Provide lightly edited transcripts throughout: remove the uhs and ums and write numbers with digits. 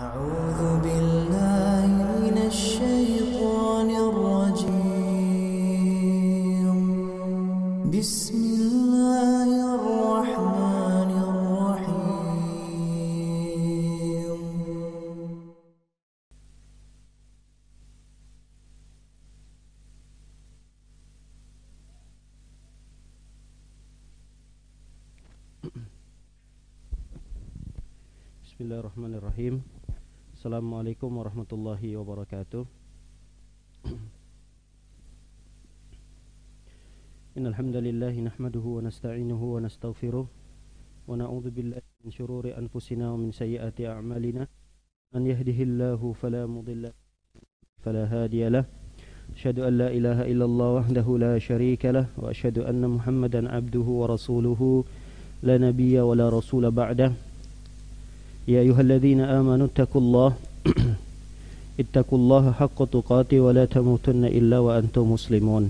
أعوذ بالله من الشيطان الرجيم بسم الله الرحمن الرحيم Bismillahirrahmanirrahim. Assalamualaikum warahmatullahi wabarakatuh. Innal hamdalillah nahmaduhu wa nasta'inuhu wa nastaghfiruh wa na'udzu billahi min shururi anfusina wa min sayyiati a'malina. Man yahdihillahu fala mudilla fala hadiyalah. Asyhadu an la ilaha illallah wahdahu la syarika lah wa asyhadu anna Muhammadan abduhu wa rasuluhu la nabiyya wa la rasula ba'dah. Ya ayyuhalladzina amanu taqullaha ittaqullaha haqqa tuqatih wa la tamutunna illa wa antum muslimun.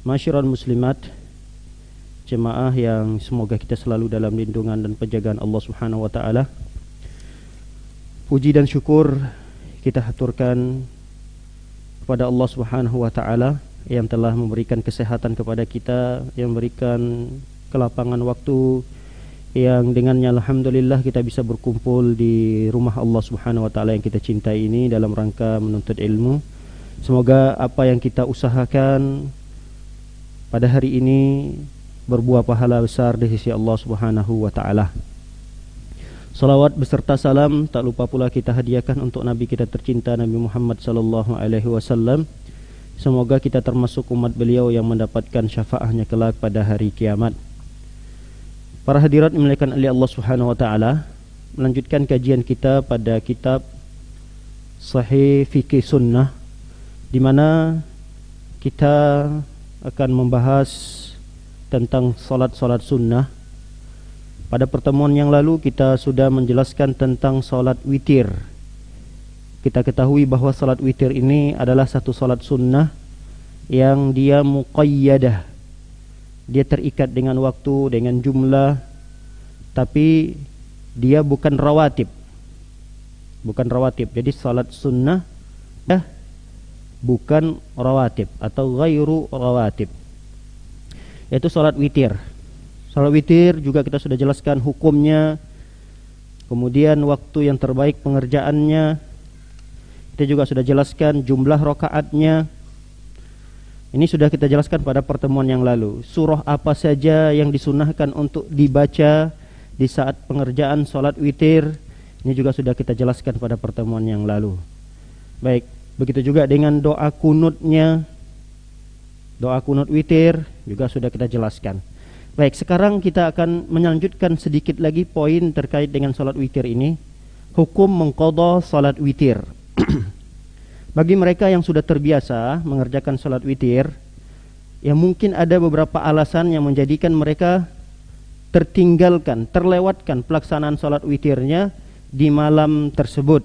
Masyiral muslimat, jemaah yang semoga kita selalu dalam lindungan dan penjagaan Allah Subhanahu wa taala. Puji dan syukur kita haturkan kepada Allah Subhanahu wa taala yang telah memberikan kesehatan kepada kita, yang memberikan kelapangan waktu, yang dengannya alhamdulillah kita bisa berkumpul di rumah Allah Subhanahu wa taala yang kita cintai ini dalam rangka menuntut ilmu. Semoga apa yang kita usahakan pada hari ini berbuah pahala besar di sisi Allah Subhanahu wa taala. Salawat beserta salam tak lupa pula kita hadiahkan untuk Nabi kita tercinta Nabi Muhammad sallallahu alaihi wasallam. Semoga kita termasuk umat beliau yang mendapatkan syafaatnya kelak pada hari kiamat. Para hadirat dimuliakan oleh Allah Subhanahu wa taala, melanjutkan kajian kita pada kitab Sahih Fikih Sunnah, di mana kita akan membahas tentang salat-salat sunnah. Pada pertemuan yang lalu kita sudah menjelaskan tentang salat witir. Kita ketahui bahwa salat witir ini adalah satu salat sunnah yang dia muqayyadah. Dia terikat dengan waktu, dengan jumlah, tapi dia bukan rawatib. Bukan rawatib. Jadi salat sunnah bukan rawatib atau ghairu rawatib. Yaitu salat witir. Salat witir juga kita sudah jelaskan hukumnya, kemudian waktu yang terbaik pengerjaannya. Kita juga sudah jelaskan jumlah rakaatnya. Ini sudah kita jelaskan pada pertemuan yang lalu. Surah apa saja yang disunahkan untuk dibaca di saat pengerjaan salat witir, ini juga sudah kita jelaskan pada pertemuan yang lalu. Baik, begitu juga dengan doa kunutnya. Doa kunut witir juga sudah kita jelaskan. Baik, sekarang kita akan melanjutkan sedikit lagi poin terkait dengan salat witir ini. Hukum mengqadha salat witir. Bagi mereka yang sudah terbiasa mengerjakan salat witir, ya mungkin ada beberapa alasan yang menjadikan mereka tertinggalkan, terlewatkan pelaksanaan salat witirnya di malam tersebut.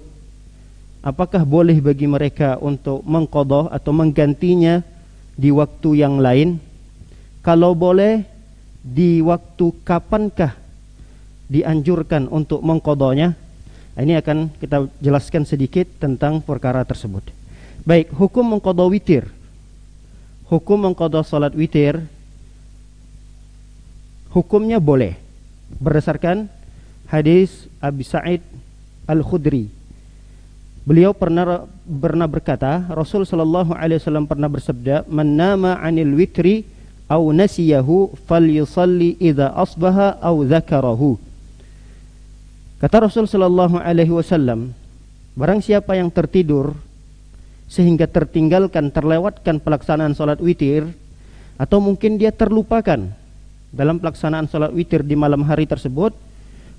Apakah boleh bagi mereka untuk mengqadha atau menggantinya di waktu yang lain? Kalau boleh, di waktu kapankah dianjurkan untuk mengqadhanya? Ini akan kita jelaskan sedikit tentang perkara tersebut. Baik, hukum mengqadha witir. Hukum mengqadha salat witir, hukumnya boleh berdasarkan hadis Abi Sa'id Al-Khudri. Beliau pernah berkata, Rasul sallallahu alaihi wasallam pernah bersabda, "Man nama 'anil witri aw nasiyahu falyusalli idza asbaha aw dzakarahu." Kata Rasul sallallahu alaihi wasallam, barang siapa yang tertidur sehingga tertinggalkan, terlewatkan pelaksanaan salat witir, atau mungkin dia terlupakan dalam pelaksanaan salat witir di malam hari tersebut,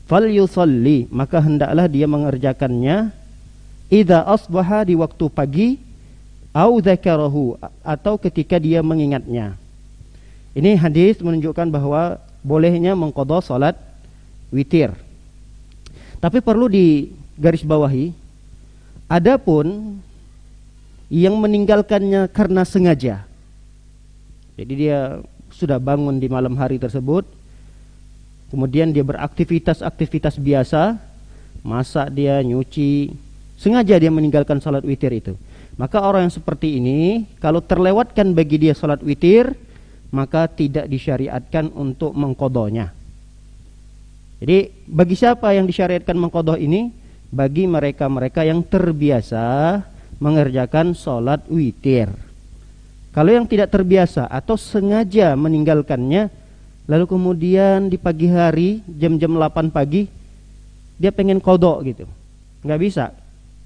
falyusalli, maka hendaklah dia mengerjakannya idza asbaha, di waktu pagi, au dzakarahu, atau ketika dia mengingatnya. Ini hadis menunjukkan bahwa bolehnya mengqadha salat witir. Tapi perlu digarisbawahi, adapun yang meninggalkannya karena sengaja. Jadi dia sudah bangun di malam hari tersebut, kemudian dia beraktivitas biasa, masak dia, nyuci, sengaja dia meninggalkan salat witir itu. Maka orang yang seperti ini, kalau terlewatkan bagi dia salat witir, maka tidak disyariatkan untuk mengqadanya. Jadi bagi siapa yang disyariatkan mengqadha ini? Bagi mereka-mereka yang terbiasa mengerjakan salat witir. Kalau yang tidak terbiasa atau sengaja meninggalkannya, lalu kemudian di pagi hari jam-jam 8 pagi dia pengen qadha gitu, nggak bisa,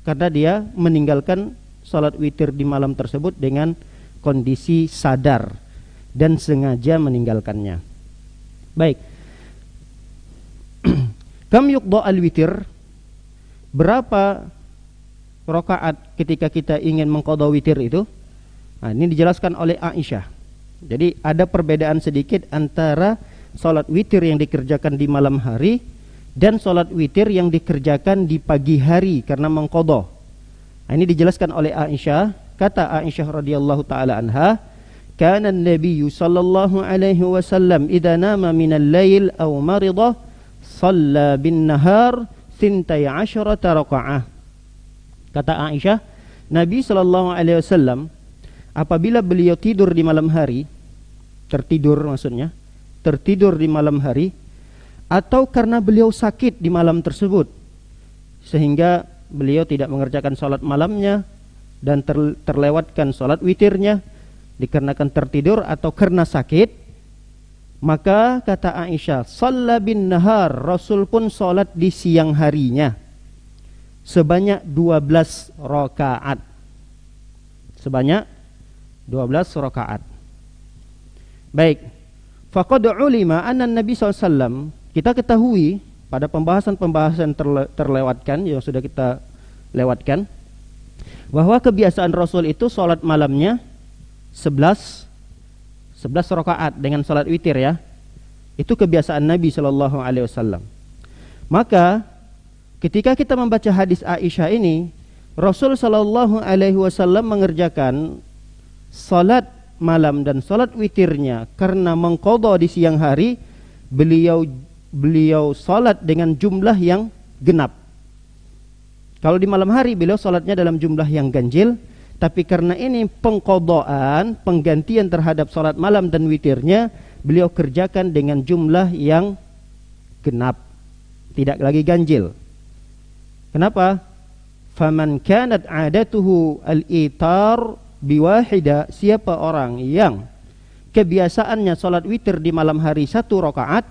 karena dia meninggalkan salat witir di malam tersebut dengan kondisi sadar dan sengaja meninggalkannya. Baik. Kam yuqda al-witir? Berapa rakaat ketika kita ingin mengqadha witir itu? Nah, ini dijelaskan oleh Aisyah. Jadi ada perbedaan sedikit antara salat witir yang dikerjakan di malam hari dan salat witir yang dikerjakan di pagi hari karena mengqadha. Nah, ini dijelaskan oleh Aisyah. Kata Aisyah radhiyallahu taala anha, "Kana an-nabiy sallallahu alaihi wasallam idza nama min al-lail aw marida shalla bin nahar 12 rakaah." Kata Aisyah, Nabi sallallahu alaihi wasallam apabila beliau tidur di malam hari, tertidur maksudnya, tertidur di malam hari, atau karena beliau sakit di malam tersebut, sehingga beliau tidak mengerjakan salat malamnya dan terlewatkan salat witirnya dikarenakan tertidur atau karena sakit, maka kata Aisyah, shalla bin nahar, Rasul pun salat di siang harinya sebanyak 12 rakaat. Sebanyak 12 rakaat. Baik. Faqad ulima anna Nabi SAW, kita ketahui pada pembahasan-pembahasan terlewatkan yang sudah kita lewatkan, bahwa kebiasaan Rasul itu salat malamnya 11 rakaat dengan salat witir ya. Itu kebiasaan Nabi SAW. Maka ketika kita membaca hadis Aisyah ini, Rasul SAW mengerjakan salat malam dan salat witirnya karena mengqadha di siang hari, beliau salat dengan jumlah yang genap. Kalau di malam hari beliau salatnya dalam jumlah yang ganjil, tapi karena ini pengqadhaan, penggantian terhadap salat malam dan witirnya, beliau kerjakan dengan jumlah yang genap, tidak lagi ganjil. Kenapa? Faman kanat 'adatuhu al-itar biwahida, siapa orang yang kebiasaannya salat witir di malam hari 1 rakaat,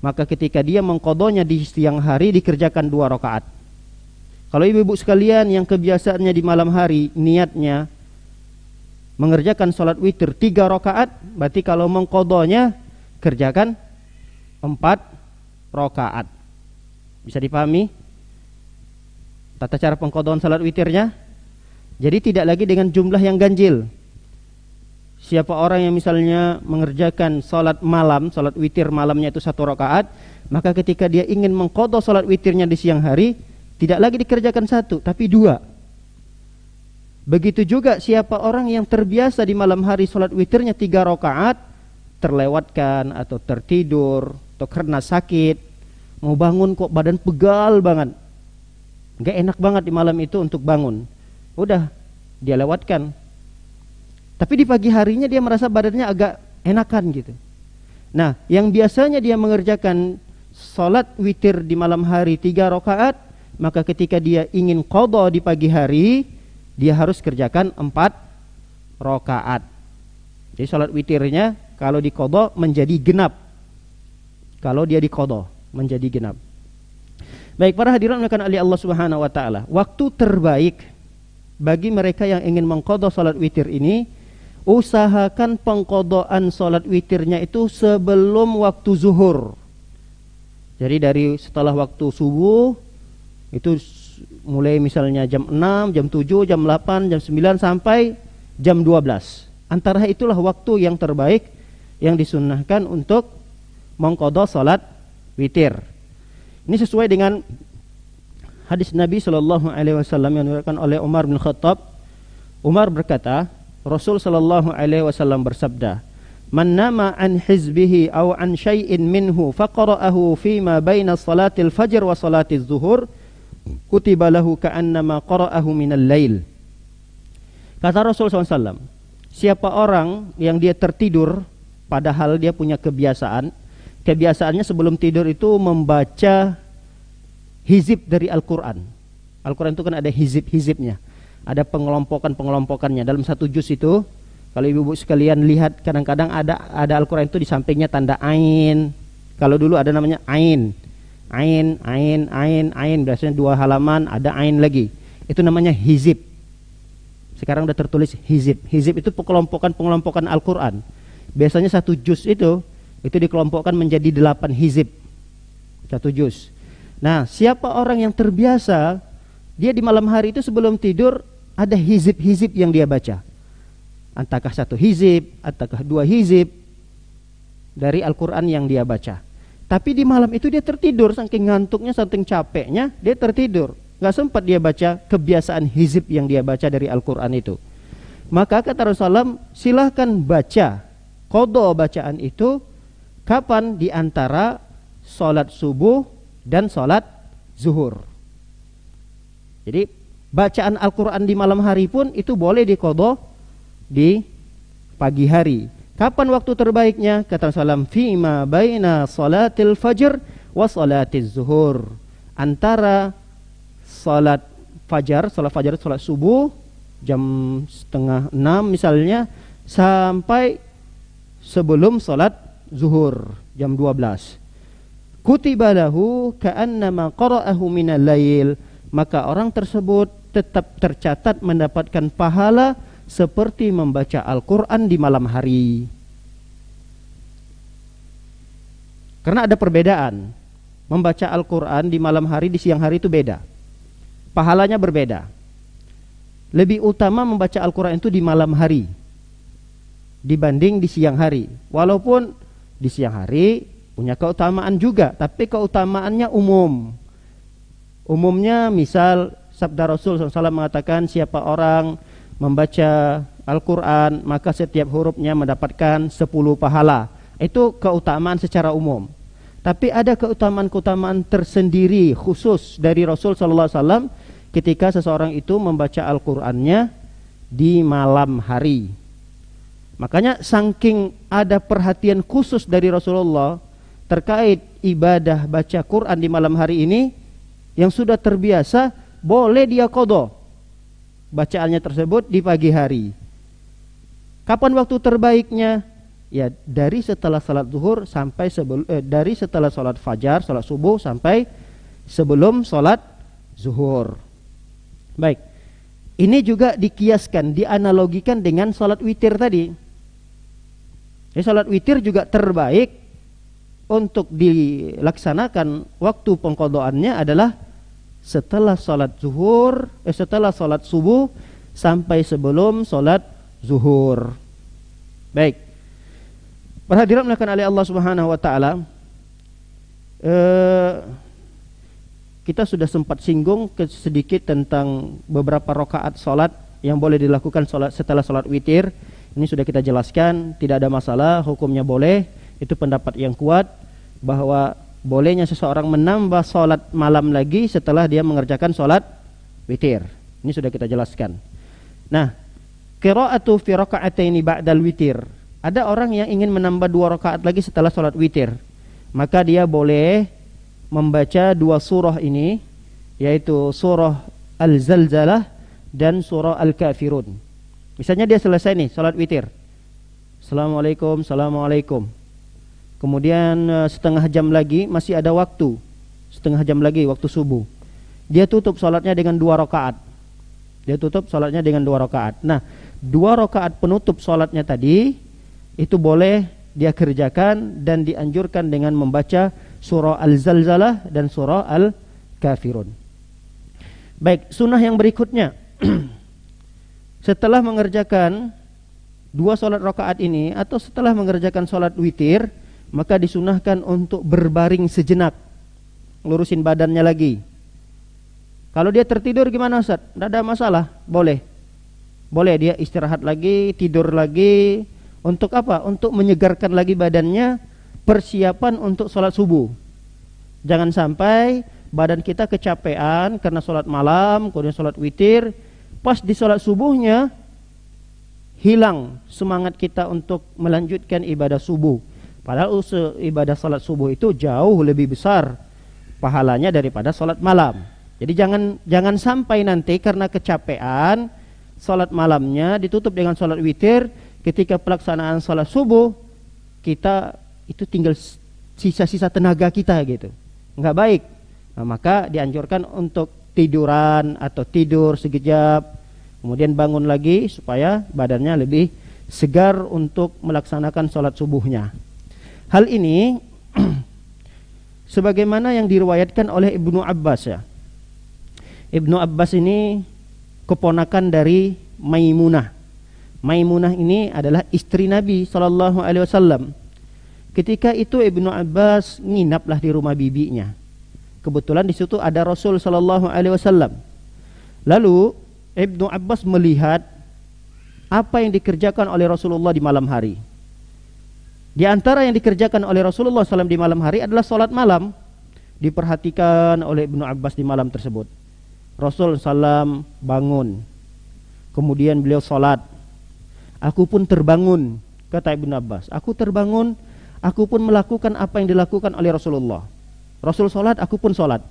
maka ketika dia mengqadhanya di siang hari dikerjakan 2 rakaat. Kalau ibu-ibu sekalian yang kebiasaannya di malam hari niatnya mengerjakan salat witir 3 rakaat, berarti kalau mengqadhanya kerjakan 4 rakaat. Bisa dipahami tata cara pengqadhaan salat witirnya? Jadi tidak lagi dengan jumlah yang ganjil. Siapa orang yang misalnya mengerjakan salat malam, salat witir malamnya itu 1 rakaat, maka ketika dia ingin mengqadha salat witirnya di siang hari, tidak lagi dikerjakan 1, tapi 2. Begitu juga siapa orang yang terbiasa di malam hari salat witirnya 3 rakaat, terlewatkan atau tertidur atau karena sakit, mau bangun kok badan pegal banget, gak enak banget di malam itu untuk bangun, udah dia lewatkan. Tapi di pagi harinya dia merasa badannya agak enakan gitu. Nah, yang biasanya dia mengerjakan salat witir di malam hari 3 rakaat, maka ketika dia ingin qadha di pagi hari, dia harus kerjakan 4 rakaat. Jadi salat witirnya kalau diqadha menjadi genap. Kalau dia diqadha menjadi genap. Baik, para hadirin yang oleh Allah Subhanahu wa taala, waktu terbaik bagi mereka yang ingin mengqadha salat witir ini, usahakan pengqadhaan salat witirnya itu sebelum waktu zuhur. Jadi dari setelah waktu subuh itu mulai misalnya jam 6, jam 7, jam 8, jam 9 sampai jam 12. Antara itulah waktu yang terbaik yang disunnahkan untuk mengqadha salat witir. Ini sesuai dengan hadis Nabi sallallahu alaihi wasallam yang diriwayatkan oleh Umar bin Khattab. Umar berkata, Rasul sallallahu alaihi wasallam bersabda, "Man nama an hizbihi aw an syai'in minhu faqara'ahu fima baina salatil fajr wa salatiz zuhur, kutiba lahu ka'annama qara'ahu minal lail. Kata Rasul SAW, siapa orang yang dia tertidur padahal dia punya kebiasaannya sebelum tidur itu membaca hizib dari Al-Quran. Al-Quran itu kan ada hizib-hizibnya, ada pengelompokannya. Dalam satu juz itu, kalau ibu-ibu sekalian lihat, kadang-kadang ada Al-Quran itu di sampingnya tanda ain. Kalau dulu ada namanya ain. Biasanya 2 halaman ada ain lagi. Itu namanya hizib. Sekarang udah tertulis hizib. Hizib itu pengelompokan Al-Quran. Biasanya satu juz itu dikelompokkan menjadi 8 hizib. Satu juz. Nah, siapa orang yang terbiasa, dia di malam hari itu sebelum tidur ada hizib-hizib yang dia baca. Entahkah 1 hizib, ataukah 2 hizib dari Al-Quran yang dia baca. Tapi di malam itu dia tertidur, saking ngantuknya, saking capeknya, dia tertidur. Gak sempat dia baca kebiasaan hizib yang dia baca dari Al-Quran itu. Maka kata Rasulullah, silahkan baca qadha bacaan itu kapan? Di antara sholat subuh dan sholat zuhur. Jadi bacaan Al-Quran di malam hari pun itu boleh diqadha di pagi hari. Kapan waktu terbaiknya? Kata Rasulullah, fima baina salatil fajr wa salatiz zuhur. Antara salat fajar, salat subuh jam 5:30 misalnya, sampai sebelum salat zuhur jam 12. Kutiba lahu ka'annama qara'ahu minal lail. Maka orang tersebut tetap tercatat mendapatkan pahala seperti membaca Al-Quran di malam hari. Karena ada perbedaan. Membaca Al-Quran di malam hari, di siang hari itu beda. Pahalanya berbeda. Lebih utama membaca Al-Quran itu di malam hari dibanding di siang hari. Walaupun di siang hari punya keutamaan juga, tapi keutamaannya umum. Umumnya misal sabda Rasul SAW mengatakan, siapa orang membaca Al-Quran maka setiap hurufnya mendapatkan 10 pahala. Itu keutamaan secara umum. Tapi ada keutamaan-keutamaan tersendiri khusus dari Rasul SAW ketika seseorang itu membaca Al-Qurannya di malam hari. Makanya saking ada perhatian khusus dari Rasulullah terkait ibadah baca Quran di malam hari ini, yang sudah terbiasa boleh dia qadha bacaannya tersebut di pagi hari. Kapan waktu terbaiknya? Ya dari setelah salat zuhur sampai dari setelah salat fajar, salat subuh sampai sebelum salat zuhur. Baik. Ini juga dikiaskan, dianalogikan dengan salat witir tadi. Jadi salat witir juga terbaik untuk dilaksanakan waktu pengqadhaannya adalah setelah salat zuhur, setelah salat subuh sampai sebelum salat zuhur. Baik. Para hadirin dimuliakan oleh Allah Subhanahu wa taala, kita sudah sempat singgung sedikit tentang beberapa rakaat salat yang boleh dilakukan setelah salat witir. Ini sudah kita jelaskan, tidak ada masalah, hukumnya boleh. Itu pendapat yang kuat bahwa bolehnya seseorang menambah salat malam lagi setelah dia mengerjakan salat witir. Ini sudah kita jelaskan. Nah, qira'atu fi raka'ataini ba'dal witir. Ada orang yang ingin menambah 2 rakaat lagi setelah salat witir. Maka dia boleh membaca 2 surah ini, yaitu surah Al-Zalzalah dan surah Al-Kafirun. Misalnya dia selesai nih salat witir. Assalamualaikum, assalamualaikum. Kemudian setengah jam lagi masih ada waktu. Setengah jam lagi waktu subuh. Dia tutup salatnya dengan 2 rakaat. Nah, 2 rakaat penutup salatnya tadi itu boleh dia kerjakan dan dianjurkan dengan membaca surah Al-Zalzalah dan surah Al-Kafirun. Baik, sunnah yang berikutnya. Setelah mengerjakan 2 salat rakaat ini atau setelah mengerjakan salat witir, maka disunahkan untuk berbaring sejenak, lurusin badannya lagi. Kalau dia tertidur gimana Ustaz? Tidak ada masalah, boleh dia istirahat lagi, tidur lagi. Untuk apa? Untuk menyegarkan lagi badannya, persiapan untuk sholat subuh. Jangan sampai badan kita kecapean karena sholat malam, kemudian sholat witir, pas di sholat subuhnya hilang semangat kita untuk melanjutkan ibadah subuh. Padahal ibadah sholat subuh itu jauh lebih besar pahalanya daripada sholat malam. Jadi jangan sampai nanti karena kecapean sholat malamnya ditutup dengan sholat witir, ketika pelaksanaan sholat subuh kita itu tinggal sisa-sisa tenaga kita gitu, nggak baik. Nah, maka dianjurkan untuk tiduran atau tidur sekejap, kemudian bangun lagi supaya badannya lebih segar untuk melaksanakan sholat subuhnya. Hal ini sebagaimana yang diriwayatkan oleh Ibnu Abbas ya. Ibnu Abbas ini keponakan dari Maimunah. Maimunah ini adalah istri Nabi SAW. Ketika itu Ibnu Abbas nginaplah di rumah bibinya. Kebetulan di situ ada Rasul SAW. Lalu Ibnu Abbas melihat apa yang dikerjakan oleh Rasulullah di malam hari. Di antara yang dikerjakan oleh Rasulullah SAW di malam hari adalah sholat malam. Diperhatikan oleh Ibnu Abbas di malam tersebut. Rasul SAW bangun, kemudian beliau sholat. Aku pun terbangun, kata Ibnu Abbas. Aku terbangun, aku pun melakukan apa yang dilakukan oleh Rasulullah. Rasul sholat, aku pun sholat.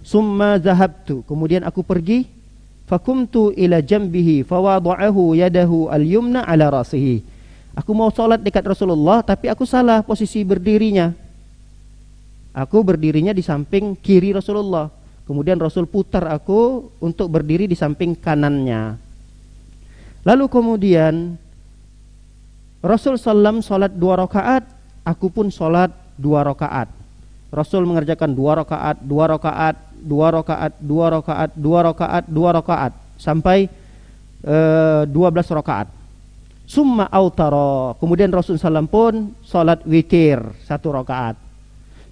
Summa zahabtu, kemudian aku pergi. Fakumtu ila jambihi fawada'ahu yadahu al-yumna ala rasihi. Aku mau sholat dekat Rasulullah, tapi aku salah posisi berdirinya. Aku berdirinya di samping kiri Rasulullah. Kemudian Rasul putar aku untuk berdiri di samping kanannya. Lalu kemudian Rasul sallam sholat 2 rakaat, aku pun sholat 2 rakaat. Rasul mengerjakan 2 rakaat, 2 rakaat, 2 rakaat, 2 rakaat, 2 rakaat, 2 rakaat sampai 12 rakaat. Summa autara, kemudian Rasul sallam pun sholat witir 1 rakaat.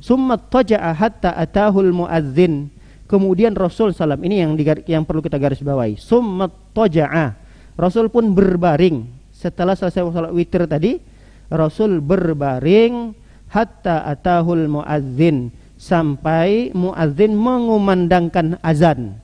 Summa taja'a hatta atahul muadzin, kemudian Rasul sallam, ini yang perlu kita garis bawahi. Summa taja'a, Rasul pun berbaring setelah selesai sholat witir tadi. Rasul berbaring hatta atahul muadzin, sampai muadzin mengumandangkan azan.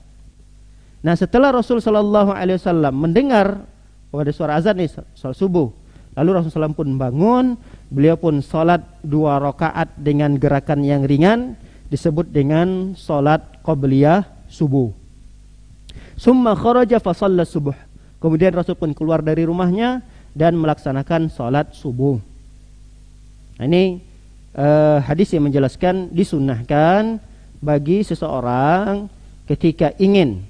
Nah, setelah Rasul sallallahu alaihi wasallam mendengar ada suara azan nih, salat subuh, lalu Rasul sallam pun bangun, beliau pun salat 2 rakaat dengan gerakan yang ringan, disebut dengan salat qabliyah subuh. Summa kharaja fa shalla subuh, kemudian Rasul pun keluar dari rumahnya dan melaksanakan salat subuh. Nah, ini hadis yang menjelaskan disunnahkan bagi seseorang ketika ingin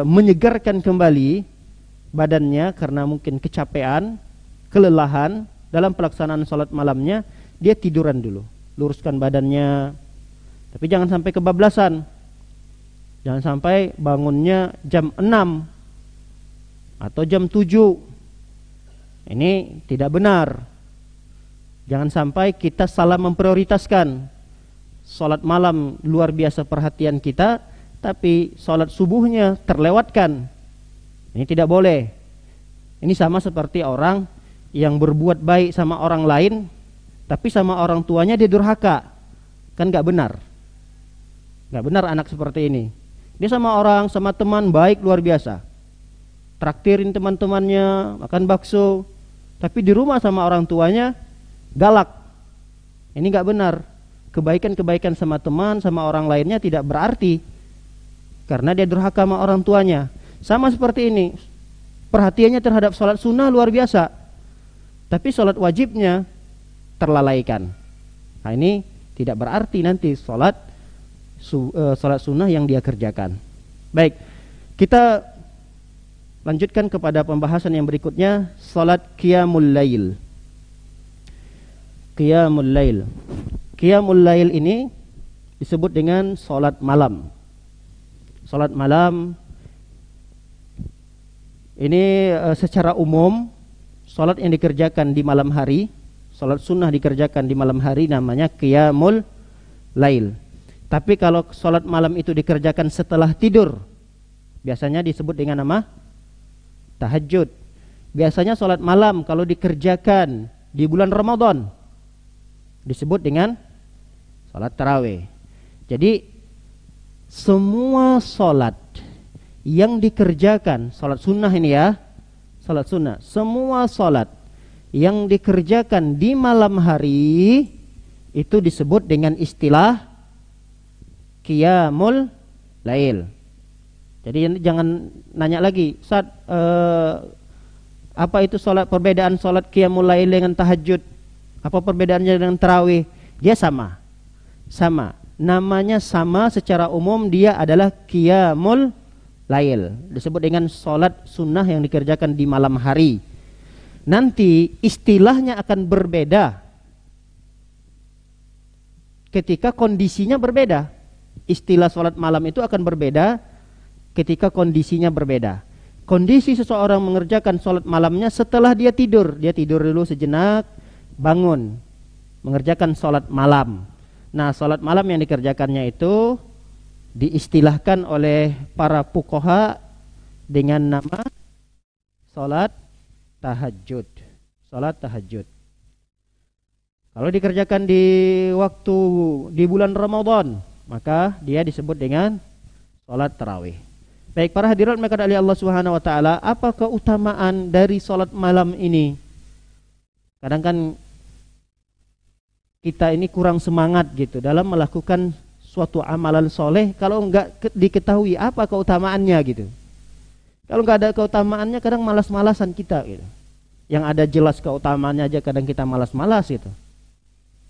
menyegarkan kembali badannya karena mungkin kecapean, kelelahan dalam pelaksanaan salat malamnya, dia tiduran dulu, luruskan badannya, tapi jangan sampai kebablasan. Jangan sampai bangunnya jam 6 atau jam 7. Ini tidak benar. Jangan sampai kita salah memprioritaskan. Salat malam luar biasa perhatian kita, tapi salat subuhnya terlewatkan. Ini tidak boleh. Ini sama seperti orang yang berbuat baik sama orang lain, tapi sama orang tuanya dia durhaka. Kan gak benar. Gak benar anak seperti ini. Dia sama orang, sama teman baik luar biasa, traktirin teman-temannya makan bakso, tapi di rumah sama orang tuanya galak. Ini gak benar. Kebaikan-kebaikan sama teman, sama orang lainnya tidak berarti karena dia durhaka sama orang tuanya. Sama seperti ini, perhatiannya terhadap sholat sunnah luar biasa, tapi sholat wajibnya terlalaikan. Nah, ini tidak berarti nanti sholat sunnah yang dia kerjakan. Baik, kita lanjutkan kepada pembahasan yang berikutnya, sholat qiyamul lail. Qiyamul lail. Qiyamul lail ini disebut dengan sholat malam. Sholat malam ini secara umum sholat yang dikerjakan di malam hari, sholat sunnah dikerjakan di malam hari namanya qiyamul lail. Tapi kalau sholat malam itu dikerjakan setelah tidur, biasanya disebut dengan nama tahajud. Biasanya sholat malam kalau dikerjakan di bulan Ramadan disebut dengan sholat tarawih. Jadi semua solat yang dikerjakan, solat sunnah ini ya, solat sunnah, semua solat yang dikerjakan di malam hari itu disebut dengan istilah qiyamul lail. Jadi jangan nanya lagi, Ustaz, apa itu solat, perbedaan solat qiyamul lail dengan tahajud? Apa perbedaannya dengan tarawih? Dia sama. Namanya sama secara umum, dia adalah qiyamul lail. Disebut dengan solat sunnah yang dikerjakan di malam hari. Nanti istilahnya akan berbeda ketika kondisinya berbeda. Istilah solat malam itu akan berbeda ketika kondisinya berbeda. Kondisi seseorang mengerjakan solat malamnya setelah dia tidur. Dia tidur dulu sejenak, bangun, mengerjakan solat malam. Nah, solat malam yang dikerjakannya itu diistilahkan oleh para fuqaha dengan nama solat tahajud. Solat tahajud. Kalau dikerjakan di waktu di bulan Ramadan, maka dia disebut dengan solat tarawih. Baik, para hadirat maka dari Allah Subhanahu wa taala, apa keutamaan dari solat malam ini? Kadang kan kita ini kurang semangat gitu dalam melakukan suatu amalan soleh kalau enggak diketahui apa keutamaannya gitu. Kalau enggak ada keutamaannya kadang malas-malasan kita gitu. Yang ada jelas keutamaannya aja kadang kita malas-malas gitu.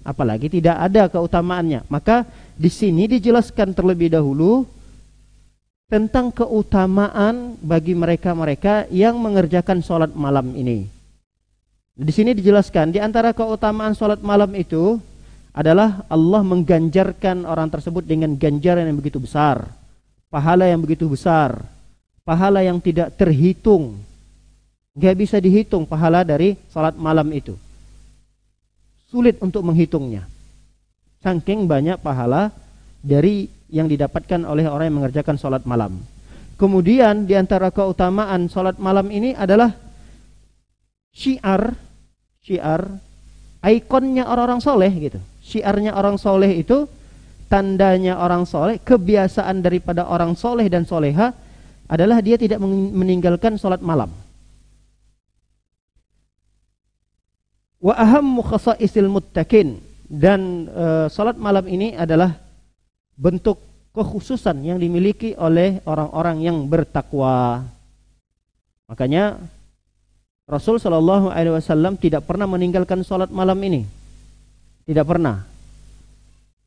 Apalagi tidak ada keutamaannya. Maka di sini dijelaskan terlebih dahulu tentang keutamaan bagi mereka-mereka yang mengerjakan sholat malam ini. Di sini dijelaskan di antara keutamaan sholat malam itu adalah Allah mengganjarkan orang tersebut dengan ganjaran yang begitu besar, pahala yang begitu besar, pahala yang tidak terhitung, nggak bisa dihitung pahala dari sholat malam itu. Sulit untuk menghitungnya. Saking banyak pahala dari yang didapatkan oleh orang yang mengerjakan sholat malam. Kemudian di antara keutamaan sholat malam ini adalah syiar, ikonnya orang-orang soleh gitu. Syiarnya orang soleh itu, tandanya orang soleh, kebiasaan daripada orang soleh dan soleha adalah dia tidak meninggalkan sholat malam. Wa ahammu khasaisil muttaqin, dan sholat malam ini adalah bentuk kekhususan yang dimiliki oleh orang-orang yang bertakwa. Makanya Rasul Shallallahu Alaihi Wasallam tidak pernah meninggalkan sholat malam ini, tidak pernah.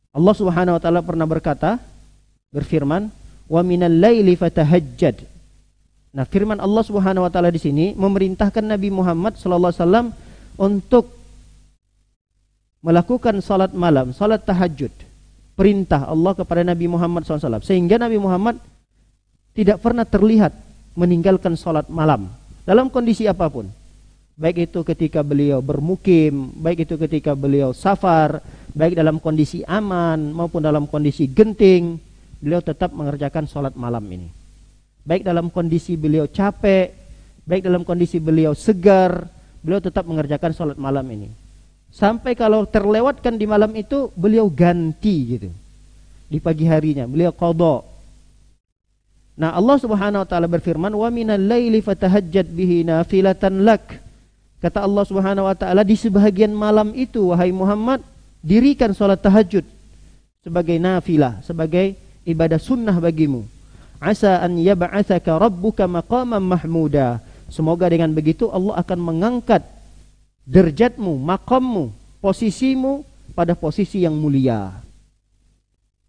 Allah Subhanahu Wa Taala pernah berfirman, wa minal laili fatahajjad. Nah, firman Allah Subhanahu Wa Taala di sini memerintahkan Nabi Muhammad Sallallahu Alaihi Wasallam untuk melakukan salat malam, salat tahajud. Perintah Allah kepada Nabi Muhammad SAW, sehingga Nabi Muhammad tidak pernah terlihat meninggalkan salat malam dalam kondisi apapun. Baik itu ketika beliau bermukim, baik itu ketika beliau safar, baik dalam kondisi aman maupun dalam kondisi genting, beliau tetap mengerjakan salat malam ini. Baik dalam kondisi beliau capek, baik dalam kondisi beliau segar, beliau tetap mengerjakan sholat malam ini. Sampai kalau terlewatkan di malam itu, beliau ganti gitu. Di pagi harinya, beliau qadha. Nah, Allah Subhanahu wa taala berfirman, "Wa minal laili fatahajjad bihi nafilatan lak." Kata Allah Subhanahu wa taala, di sebahagian malam itu wahai Muhammad, dirikan sholat tahajud sebagai nafilah, sebagai ibadah sunnah bagimu. Asa an yab'atsaka rabbuka maqaman mahmuda. Semoga dengan begitu Allah akan mengangkat derajatmu, makammu, posisimu pada posisi yang mulia.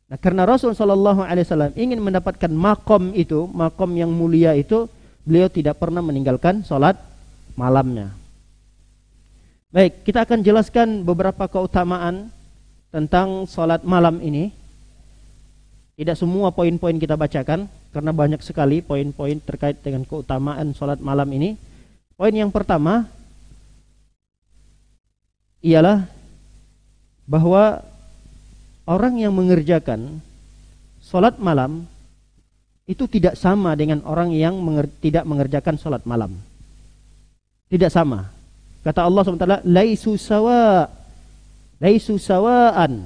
Nah, karena Rasul sallallahu alaihi wasallam ingin mendapatkan makom itu, makom yang mulia itu, beliau tidak pernah meninggalkan salat malamnya. Baik, kita akan jelaskan beberapa keutamaan tentang salat malam ini. Tidak semua poin-poin kita bacakan karena banyak sekali poin-poin terkait dengan keutamaan salat malam ini. Poin yang pertama ialah bahwa orang yang mengerjakan salat malam itu tidak sama dengan orang yang tidak mengerjakan salat malam. Tidak sama. Kata Allah SWT, laisu sawa'an.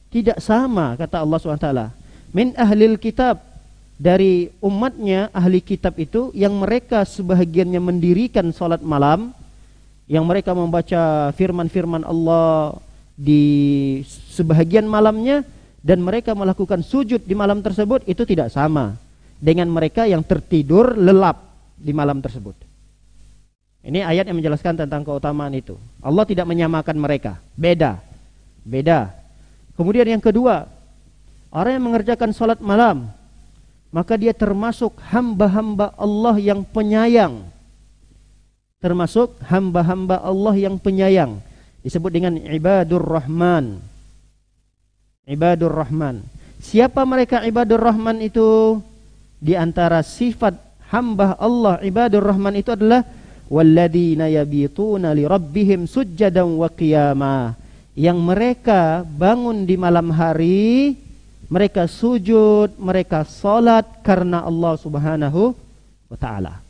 tidak sama, kata Allah SWT. Min ahlil kitab, dari umatnya ahli kitab itu yang mereka sebahagiannya mendirikan salat malam, yang mereka membaca firman-firman Allah di sebahagian malamnya, dan mereka melakukan sujud di malam tersebut, itu tidak sama dengan mereka yang tertidur lelap di malam tersebut. Ini ayat yang menjelaskan tentang keutamaan itu. Allah tidak menyamakan mereka, beda. Kemudian yang kedua, orang yang mengerjakan salat malam, maka dia termasuk hamba-hamba Allah yang penyayang. Termasuk hamba-hamba Allah yang penyayang. Disebut dengan ibadur rahman. Ibadur rahman. Siapa mereka ibadur rahman itu? Di antara sifat hamba Allah ibadur rahman itu adalah walladzina yabituna li rabbihim sujjadan wa qiyama. Yang mereka bangun di malam hari, mereka sujud, mereka salat karena Allah Subhanahu wa ta'ala.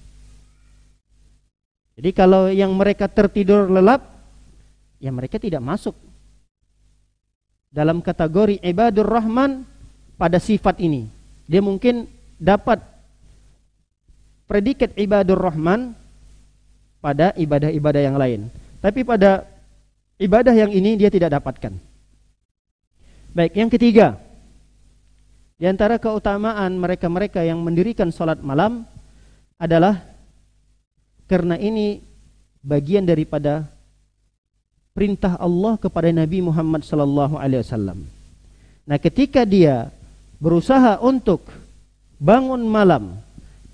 Jadi kalau yang mereka tertidur lelap, ya mereka tidak masuk dalam kategori ibadur rahman pada sifat ini. Dia mungkin dapat predikat ibadur rahman pada ibadah-ibadah yang lain, tapi pada ibadah yang ini dia tidak dapatkan. Baik, yang ketiga, di antara keutamaan mereka-mereka yang mendirikan salat malam adalah karena ini bagian daripada perintah Allah kepada Nabi Muhammad SAW. Nah, ketika dia berusaha untuk bangun malam,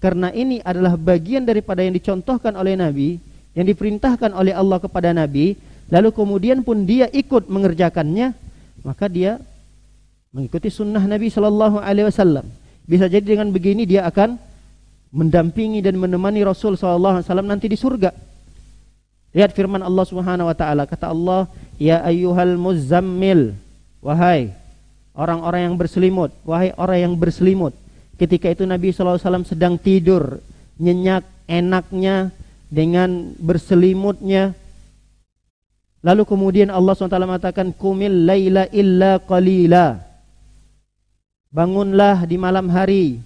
karena ini adalah bagian daripada yang dicontohkan oleh Nabi, yang diperintahkan oleh Allah kepada Nabi, lalu kemudian pun dia ikut mengerjakannya, maka dia mengikuti sunnah Nabi SAW. Bisa jadi dengan begini dia akan mendampingi dan menemani Rasul SAW nanti di surga. Lihat firman Allah Subhanahu Wa Taala. Kata Allah, ya ayyuhal muzammil, wahai orang-orang yang berselimut, wahai orang yang berselimut. Ketika itu Nabi SAW sedang tidur, nyenyak enaknya dengan berselimutnya. Lalu kemudian Allah SWT mengatakan, kumil laila illa qalila. Bangunlah di malam hari.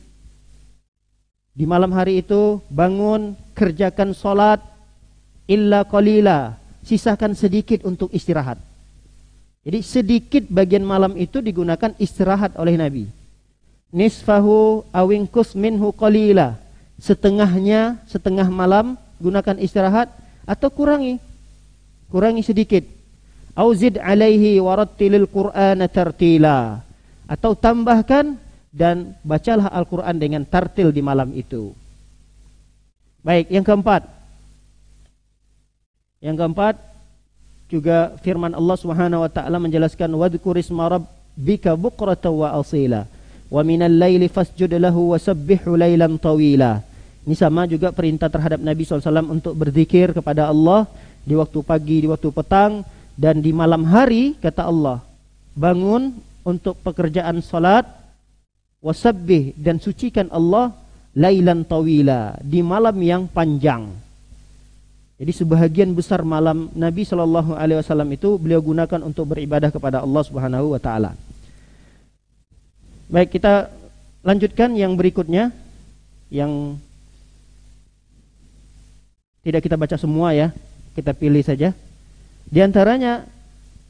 Di malam hari itu bangun, kerjakan salat illa qalila, sisakan sedikit untuk istirahat. Jadi sedikit bagian malam itu digunakan istirahat oleh Nabi. Nisfahu awingkus minhu qalila, setengahnya, setengah malam gunakan istirahat, atau kurangi sedikit. Auzid alaihi warattilil qur'ana tartila, atau tambahkan dan bacalah Al-Quran dengan tartil di malam itu. Baik, yang keempat juga firman Allah Subhanahu wa taala menjelaskan wadhkur isma rabbika bukratan wa asila wa minal laili fasjud lahu wasabbihu lailan tawila. Ini sama juga perintah terhadap Nabi SAW untuk berzikir kepada Allah di waktu pagi, di waktu petang, dan di malam hari. Kata Allah, bangun untuk pekerjaan salat, wasabbih, dan sucikan Allah lailan tawila, di malam yang panjang. Jadi sebahagian besar malam Nabi SAW itu beliau gunakan untuk beribadah kepada Allah Subhanahu wa taala. Baik, kita lanjutkan yang berikutnya, yang tidak kita baca semua ya, kita pilih saja. Di antaranya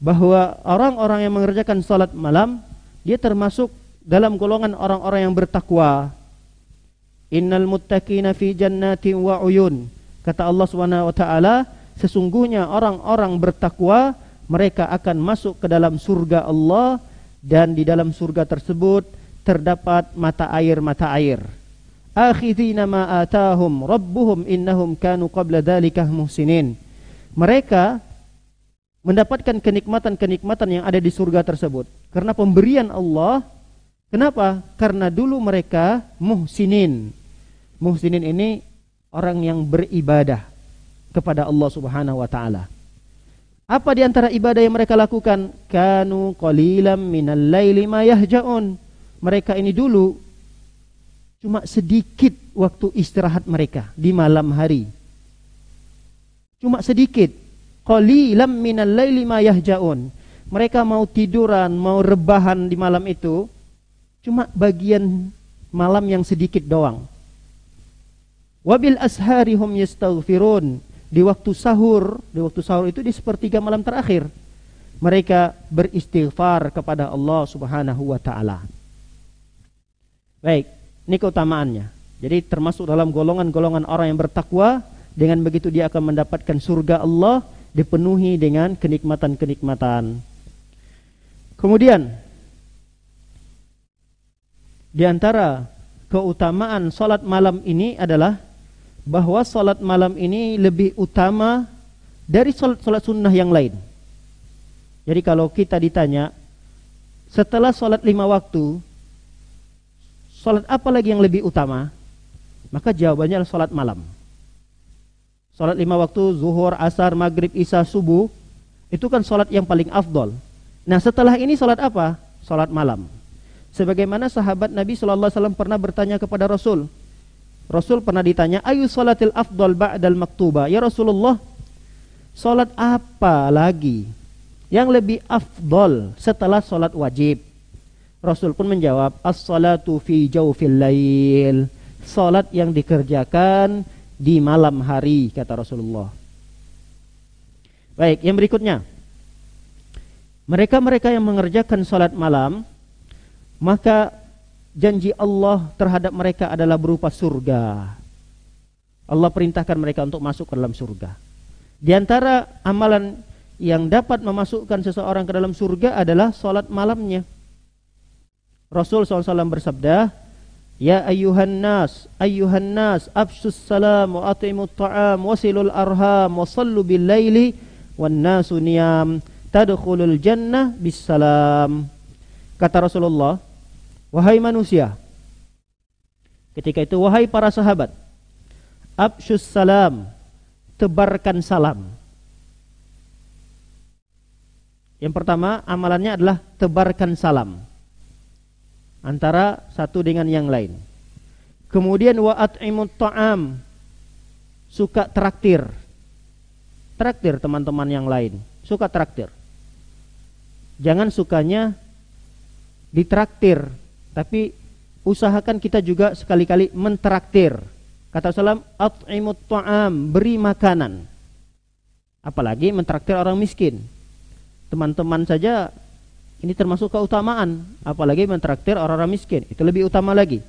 bahwa orang-orang yang mengerjakan salat malam, dia termasuk dalam golongan orang-orang yang bertakwa. Innal muttaqina fi jannatin wa uyun. Kata Allah Subhanahu wa taala, sesungguhnya orang-orang bertakwa, mereka akan masuk ke dalam surga Allah, dan di dalam surga tersebut terdapat mata air. Akhidina ma atahum rabbuhum innahum kanu qabla dzalika muhsinin. Mereka mendapatkan kenikmatan-kenikmatan yang ada di surga tersebut karena pemberian Allah. Kenapa? Karena dulu mereka muhsinin. Muhsinin ini orang yang beribadah kepada Allah Subhanahu wa taala. Apa di antara ibadah yang mereka lakukan? Kanu qalilam minal laili ma yahja'un. Mereka ini dulu cuma sedikit waktu istirahat mereka di malam hari. Cuma sedikit. Qalilam minal laili ma yahja'un. mereka mau tiduran, mau rebahan di malam itu, cuma bagian malam yang sedikit doang. Wabil ashari hum yastaghfirun. Di waktu sahur itu di sepertiga malam terakhir, mereka beristighfar kepada Allah Subhanahu wa taala. Baik, ini keutamaannya. Jadi termasuk dalam golongan-golongan orang yang bertakwa, dengan begitu dia akan mendapatkan surga Allah dipenuhi dengan kenikmatan-kenikmatan. Kemudian di antara keutamaan salat malam ini adalah bahwa salat malam ini lebih utama dari salat sunnah yang lain. Jadi kalau kita ditanya setelah salat 5 waktu, salat apa lagi yang lebih utama? Maka jawabannya adalah salat malam. Salat 5 waktu, zuhur, asar, maghrib, isya, subuh, itu kan salat yang paling afdol. Nah setelah ini salat apa? Salat malam. Sebagaimana sahabat Nabi SAW pernah bertanya kepada Rasul. Rasul pernah ditanya, ayu salatil afdal ba'dal maktuba? Ya Rasulullah, salat apa lagi yang lebih afdal setelah salat wajib? Rasul pun menjawab, as-salatu fi jawfil lail. Salat yang dikerjakan di malam hari, kata Rasulullah. Baik, yang berikutnya. Mereka-mereka yang mengerjakan salat malam, maka janji Allah terhadap mereka adalah berupa surga. Allah perintahkan mereka untuk masuk ke dalam surga. Di antara amalan yang dapat memasukkan seseorang ke dalam surga adalah salat malamnya. Rasul SAW bersabda, ya ayyuhan nas, afshus salam wa atimut ta'am wasilul arham wa sallu bil laili wan nasu niyam tadkhulul jannah bis salam. Kata Rasulullah, wahai manusia, ketika itu wahai para sahabat, afshus salam, tebarkan salam. Yang pertama amalannya adalah tebarkan salam antara satu dengan yang lain. Kemudian wa at'imut ta'am, suka traktir. Traktir teman-teman yang lain, suka traktir. Jangan sukanya ditraktir, tapi usahakan kita juga sekali-kali mentraktir. Kata Rasulullah, at'imut ta'am, beri makanan. Apalagi mentraktir orang miskin. Teman-teman saja ini termasuk keutamaan, apalagi mentraktir orang-orang miskin, itu lebih utama lagi.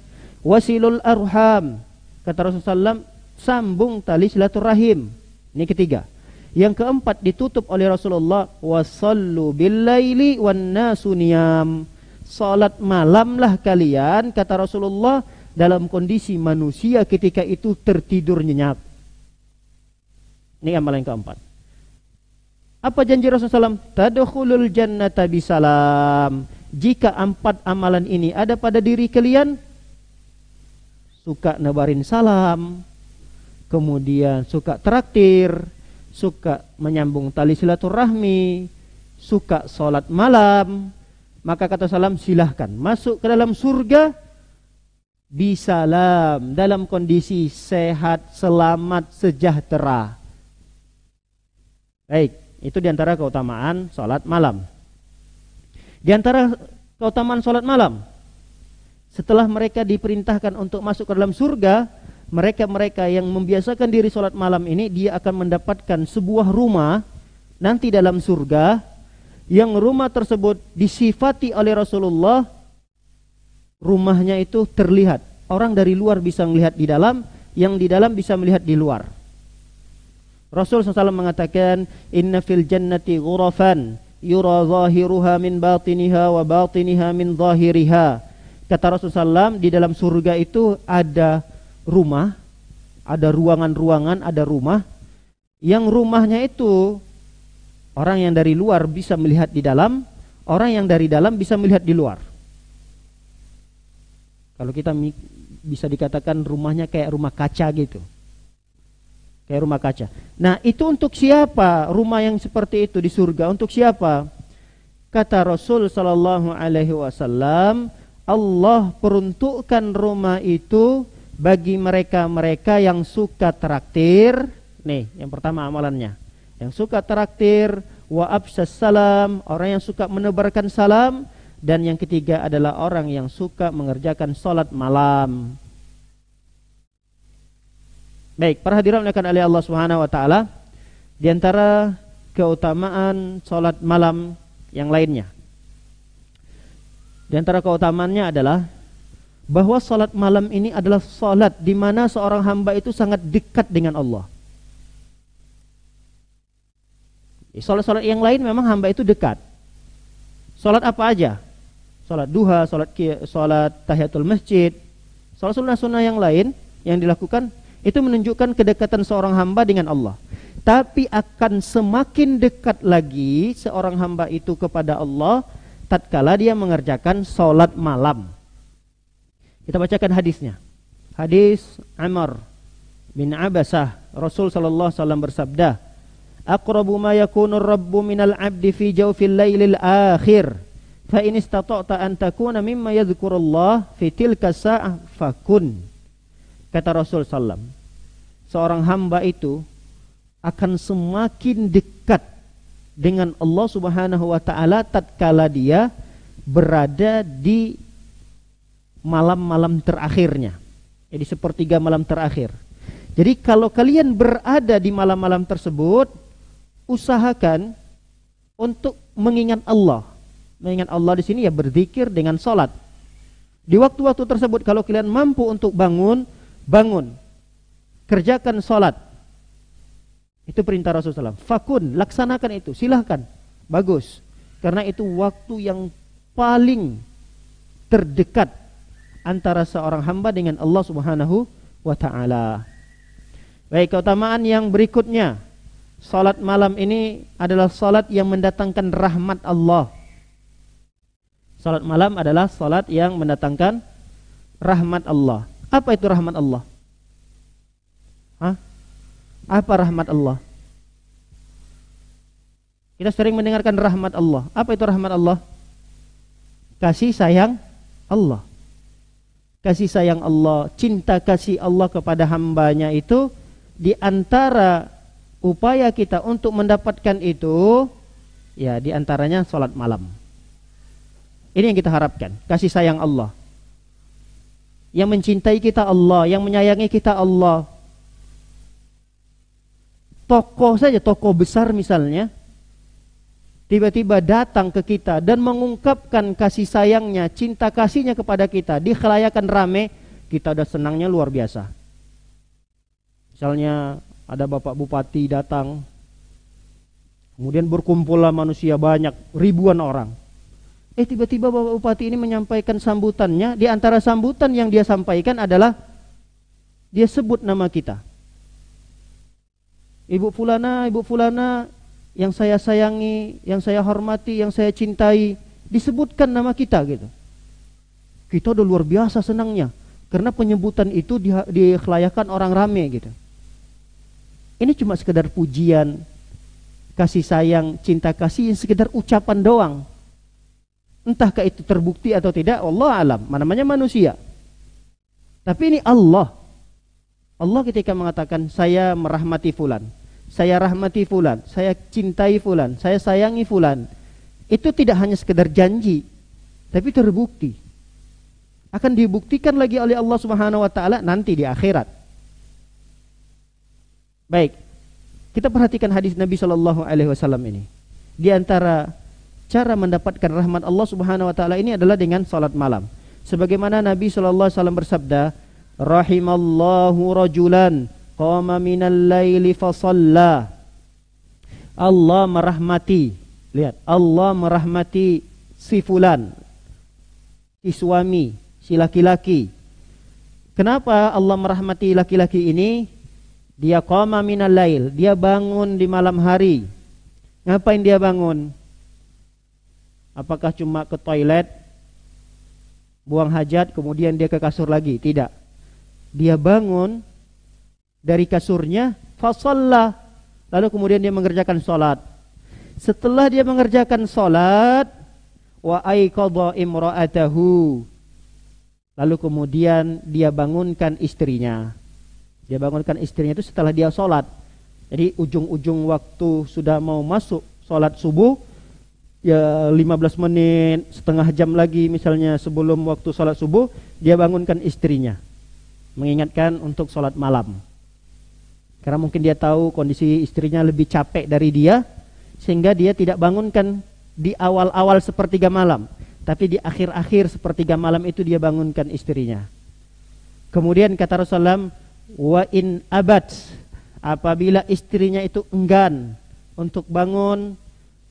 Wasilul arham, kata Rasulullah, sambung tali silaturahim. Ini ketiga. Yang keempat ditutup oleh Rasulullah, wasallu bil laili wan nasu niyam. Salat malamlah kalian, kata Rasulullah, dalam kondisi manusia ketika itu tertidur nyenyak. Ini amalan yang keempat. Apa janji Rasulullah SAW? Tadkhulul jannata bisalam. Jika 4 amalan ini ada pada diri kalian, suka nebarin salam, kemudian suka traktir, suka menyambung tali silaturahmi, suka salat malam, maka kata salam, silahkan masuk ke dalam surga bisalam, dalam kondisi sehat, selamat, sejahtera. Baik, itu diantara keutamaan salat malam. Diantara keutamaan salat malam, setelah mereka diperintahkan untuk masuk ke dalam surga, mereka-mereka yang membiasakan diri salat malam ini, dia akan mendapatkan sebuah rumah nanti dalam surga, yang rumah tersebut disifati oleh Rasulullah, rumahnya itu terlihat. Orang dari luar bisa melihat di dalam, yang di dalam bisa melihat di luar. Rasul SAW mengatakan, inna fil jannati ghurafan yura zahiruha min batiniha wa batiniha min zahiriha. Kata Rasulullah SAW, di dalam surga itu ada rumah, ada ruangan-ruangan, ada rumah, yang rumahnya itu orang yang dari luar bisa melihat di dalam, orang yang dari dalam bisa melihat di luar. Kalau kita bisa dikatakan rumahnya kayak rumah kaca gitu, kayak rumah kaca. Nah, itu untuk siapa rumah yang seperti itu di surga? Untuk siapa? Kata Rasul sallallahu alaihi wasallam, Allah peruntukkan rumah itu bagi mereka-mereka yang suka traktir. Nih, yang pertama amalannya, yang suka traktir, wa afsyas salam, orang yang suka menebarkan salam, dan yang ketiga adalah orang yang suka mengerjakan salat malam. Baik, para hadirin yang dimuliakan oleh Allah Subhanahu wa taala, di antara keutamaan salat malam yang lainnya, di antara keutamaannya adalah bahwa salat malam ini adalah salat di mana seorang hamba itu sangat dekat dengan Allah. Salat-salat yang lain memang hamba itu dekat. Salat apa aja? Salat duha, salat tahiyatul masjid, salat sunnah-sunnah yang lain yang dilakukan itu menunjukkan kedekatan seorang hamba dengan Allah. Tapi akan semakin dekat lagi seorang hamba itu kepada Allah tatkala dia mengerjakan salat malam. Kita bacakan hadisnya. Hadis Amr bin Abasah, Rasul sallallahu alaihi wasallam bersabda, "Aqrabu ma yakunu ar-rabbu minal 'abdi fi jawfil lailil akhir, fa in istata'ta an takuna mimma yadhkurullah fi tilka sa'ah fakun." Kata Rasul sallam, seorang hamba itu akan semakin dekat dengan Allah Subhanahu wa taala tatkala dia berada di malam-malam terakhirnya. Jadi sepertiga malam terakhir. Jadi kalau kalian berada di malam-malam tersebut, usahakan untuk mengingat Allah. Mengingat Allah di sini ya berzikir dengan salat. Di waktu-waktu tersebut kalau kalian mampu untuk bangun, kerjakan salat. Itu perintah Rasulullah SAW. Fakun, laksanakan itu, silahkan, bagus. Karena itu waktu yang paling terdekat antara seorang hamba dengan Allah Subhanahu wa ta'ala. Baik, keutamaan yang berikutnya, salat malam ini adalah salat yang mendatangkan rahmat Allah. Salat malam adalah salat yang mendatangkan rahmat Allah. Apa itu rahmat Allah? Apa rahmat Allah? Kita sering mendengarkan rahmat Allah. Apa itu rahmat Allah? Kasih sayang Allah. Kasih sayang Allah, cinta kasih Allah kepada hambanya itu, di antara upaya kita untuk mendapatkan itu, ya di antaranya salat malam. Ini yang kita harapkan, kasih sayang Allah. Yang mencintai kita Allah, yang menyayangi kita Allah. Tokoh saja, tokoh besar misalnya, tiba-tiba datang ke kita dan mengungkapkan kasih sayangnya, cinta kasihnya kepada kita di khalayakan rame, kita udah senangnya luar biasa. Misalnya ada Bapak Bupati datang, kemudian berkumpullah manusia banyak, ribuan orang. Tiba-tiba Bapak Bupati ini menyampaikan sambutannya. Di antara sambutan yang dia sampaikan adalah dia sebut nama kita. Ibu Fulana yang saya sayangi, yang saya hormati, yang saya cintai, disebutkan nama kita gitu. Kita udah luar biasa senangnya karena penyebutan itu dikelayakan orang rame gitu. Ini cuma sekedar pujian, kasih sayang, cinta kasih yang sekedar ucapan doang. Entahkah itu terbukti atau tidak, Allah alam, namanya manusia. Tapi ini Allah ketika mengatakan saya merahmati fulan, saya rahmati fulan, saya cintai fulan, saya sayangi fulan, itu tidak hanya sekedar janji, tapi terbukti. Akan dibuktikan lagi oleh Allah Subhanahu wa taala nanti di akhirat. Baik, kita perhatikan hadis Nabi sallallahu alaihi wasallam ini. Di antara cara mendapatkan rahmat Allah Subhanahu wa taala ini adalah dengan salat malam. Sebagaimana Nabi sallallahu alaihi wasallam bersabda, "Rahimallahu rajulan qama minal laili fa shalla." Allah merahmati, lihat, Allah merahmati si fulan, si suami, si laki-laki. Kenapa Allah merahmati laki-laki ini? Dia qama minal lail, dia bangun di malam hari. Ngapain dia bangun? Apakah cuma ke toilet, buang hajat, kemudian dia ke kasur lagi? Tidak. Dia bangun dari kasurnya, fasalla, lalu kemudian dia mengerjakan salat. Setelah dia mengerjakan salat, wa aiqadha imra'atahu, lalu kemudian dia bangunkan istrinya. Dia bangunkan istrinya itu setelah dia salat. Jadi ujung-ujung waktu sudah mau masuk sholat subuh, ya 15 menit, setengah jam lagi misalnya sebelum waktu sholat subuh, dia bangunkan istrinya, mengingatkan untuk sholat malam. Karena mungkin dia tahu kondisi istrinya lebih capek dari dia, sehingga dia tidak bangunkan di awal-awal sepertiga malam, tapi di akhir-akhir sepertiga malam itu dia bangunkan istrinya. Kemudian kata Rasulullah, wa in abad, apabila istrinya itu enggan untuk bangun,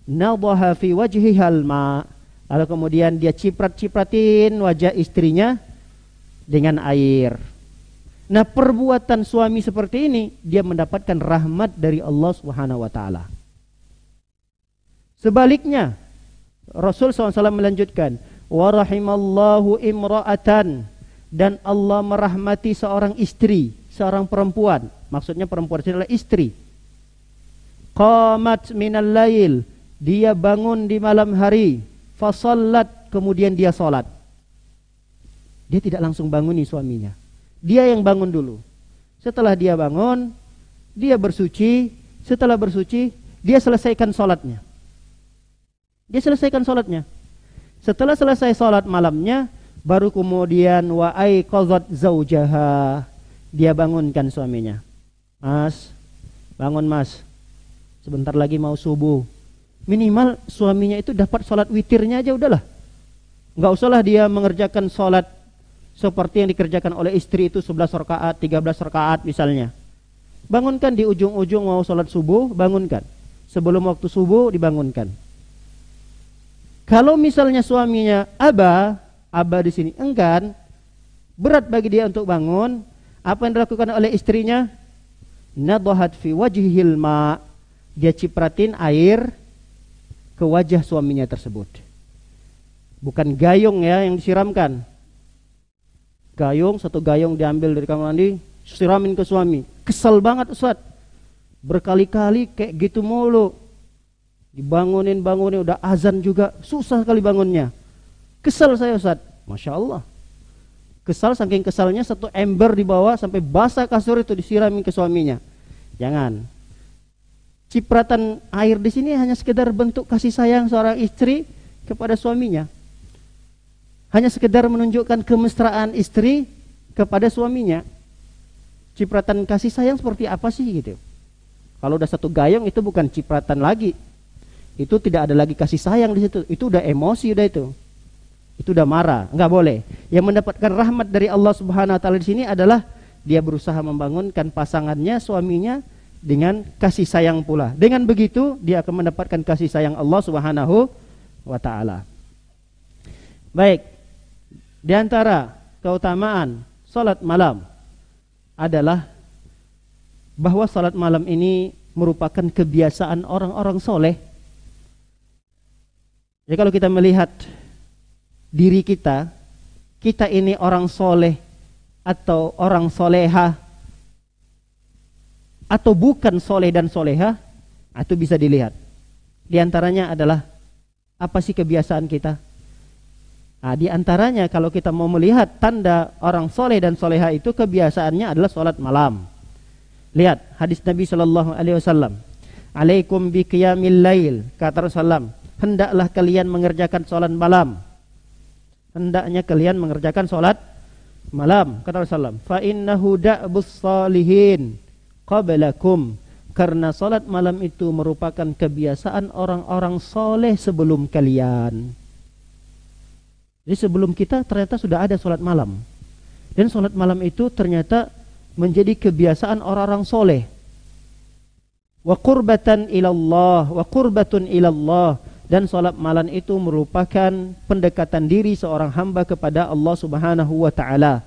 nadhaha fi wajhihal ma, lalu kemudian dia ciprat-cipratin wajah istrinya dengan air. Nah, perbuatan suami seperti ini dia mendapatkan rahmat dari Allah Subhanahu wa taala. Sebaliknya, Rasul SAW melanjutkan, wa rahimallahu imra'atan, dan Allah merahmati seorang istri, seorang perempuan. Maksudnya perempuan itu adalah istri. Qamat minal lail, dia bangun di malam hari, fasallat, kemudian dia salat. Dia tidak langsung banguni suaminya. Dia yang bangun dulu. Setelah dia bangun, dia bersuci. Setelah bersuci, dia selesaikan salatnya. Dia selesaikan salatnya. Setelah selesai salat malamnya, baru kemudian wa aiqazat zaujaha, dia bangunkan suaminya. Mas, bangun mas, sebentar lagi mau subuh. Minimal suaminya itu dapat salat witirnya aja udahlah. Enggak usahlah dia mengerjakan salat seperti yang dikerjakan oleh istri itu 11 rakaat, 13 rakaat misalnya. Bangunkan di ujung-ujung mau salat subuh, bangunkan. Sebelum waktu subuh dibangunkan. Kalau misalnya suaminya aba di sini enggan, berat bagi dia untuk bangun, apa yang dilakukan oleh istrinya? Nadhahat fi wajhihil ma, dia cipratin air ke wajah suaminya tersebut. Bukan gayung ya yang disiramkan. Gayung, satu gayung diambil dari kamar mandi, siramin ke suami. Kesel banget Ustaz. Berkali-kali kayak gitu mulu. Dibangunin, udah azan juga, susah sekali bangunnya. Kesel saya Ustaz. Masya Allah. Kesal, saking kesalnya satu ember dibawa sampai basah kasur itu disiramin ke suaminya. Jangan. Cipratan air di sini hanya sekedar bentuk kasih sayang seorang istri kepada suaminya. Hanya sekedar menunjukkan kemesraan istri kepada suaminya. Cipratan kasih sayang seperti apa sih gitu. Kalau udah satu gayung itu bukan cipratan lagi. Itu tidak ada lagi kasih sayang di situ. Itu udah emosi udah itu. Itu udah marah, enggak boleh. Yang mendapatkan rahmat dari Allah Subhanahu wa taala di sini adalah dia berusaha membangunkan pasangannya, suaminya dengan kasih sayang pula. Dengan begitu dia akan mendapatkan kasih sayang Allah Subhanahu wa taala. Baik. Di antara keutamaan salat malam adalah bahwa salat malam ini merupakan kebiasaan orang-orang soleh. Jadi kalau kita melihat diri kita ini orang soleh atau orang soleha atau bukan soleh dan soleha, itu bisa dilihat. Di antaranya adalah apa sih kebiasaan kita? Nah, di antaranya kalau kita mau melihat tanda orang soleh dan soleha itu kebiasaannya adalah salat malam. Lihat hadis Nabi SAW. Alaikum bi qiyamil lail, kata Rasulullah, hendaklah kalian mengerjakan salat malam. Hendaknya kalian mengerjakan salat malam, kata Rasulullah. Fa innahu da'bus salihin qablakum, karena salat malam itu merupakan kebiasaan orang-orang soleh sebelum kalian. Jadi sebelum kita ternyata sudah ada salat malam. Dan salat malam itu ternyata menjadi kebiasaan orang-orang soleh. Wa qurbatan ilallah, wa qurbatun ilallah. Dan salat malam itu merupakan pendekatan diri seorang hamba kepada Allah Subhanahu wa taala.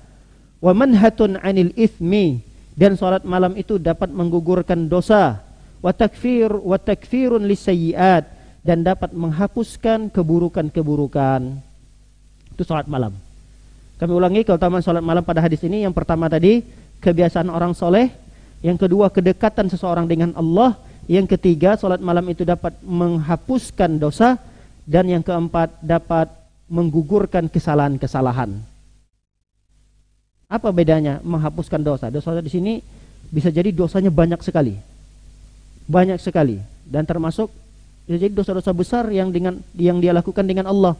Wa manhatun 'anil itsmi, dan salat malam itu dapat menggugurkan dosa. Wa takfirun lisayyi'at, dan dapat menghapuskan keburukan-keburukan. Itu salat malam. Kami ulangi keutamaan salat malam pada hadis ini. Yang pertama tadi kebiasaan orang soleh. Yang kedua kedekatan seseorang dengan Allah. Yang ketiga salat malam itu dapat menghapuskan dosa. Dan yang keempat dapat menggugurkan kesalahan-kesalahan. Apa bedanya menghapuskan dosa? Dosa di sini bisa jadi dosanya banyak sekali. Banyak sekali. Dan termasuk Bisa jadi dosa-dosa besar yang dia lakukan dengan Allah.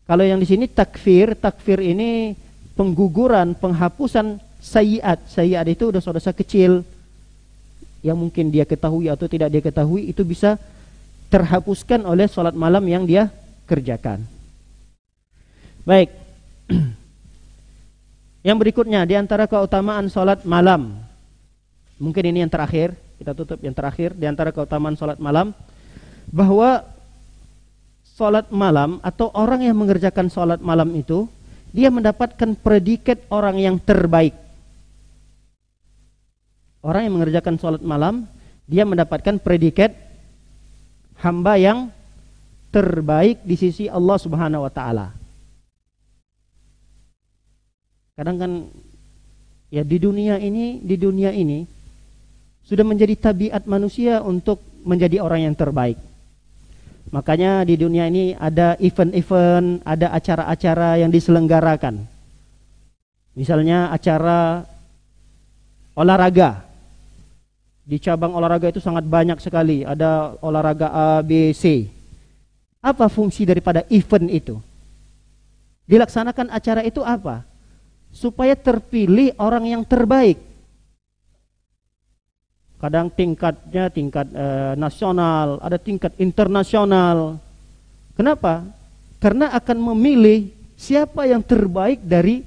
Kalau yang di sini takfir ini pengguguran, penghapusan sayyiat. Sayyiat itu dosa-dosa kecil yang mungkin dia ketahui atau tidak dia ketahui, itu bisa terhapuskan oleh salat malam yang dia kerjakan. Baik. Yang berikutnya di antara keutamaan salat malam. Mungkin ini yang terakhir, kita tutup yang terakhir di antara keutamaan salat malam, bahwa salat malam atau orang yang mengerjakan salat malam itu dia mendapatkan predikat orang yang terbaik. Orang yang mengerjakan salat malam dia mendapatkan predikat hamba yang terbaik di sisi Allah Subhanahu wa taala. Kadang kan ya di dunia ini sudah menjadi tabiat manusia untuk menjadi orang yang terbaik. Makanya di dunia ini ada event-event, ada acara-acara yang diselenggarakan. Misalnya acara olahraga. Di cabang olahraga itu sangat banyak sekali. Ada olahraga A, B, C. Apa fungsi daripada event itu? Dilaksanakan acara itu apa? Supaya terpilih orang yang terbaik. Kadang tingkatnya tingkat nasional, ada tingkat internasional. Kenapa? Karena akan memilih siapa yang terbaik dari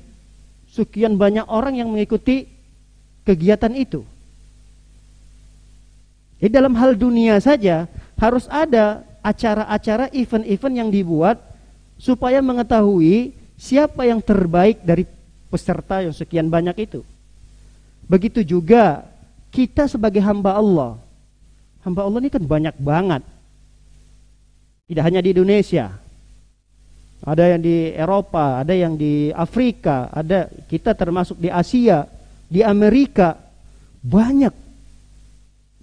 sekian banyak orang yang mengikuti kegiatan itu. Jadi dalam hal dunia saja harus ada acara-acara, event-event yang dibuat supaya mengetahui siapa yang terbaik dari peserta yang sekian banyak itu. Begitu juga kita sebagai hamba Allah. Hamba Allah ini kan banyak banget. Tidak hanya di Indonesia. Ada yang di Eropa, ada yang di Afrika, ada kita termasuk di Asia, di Amerika. Banyak.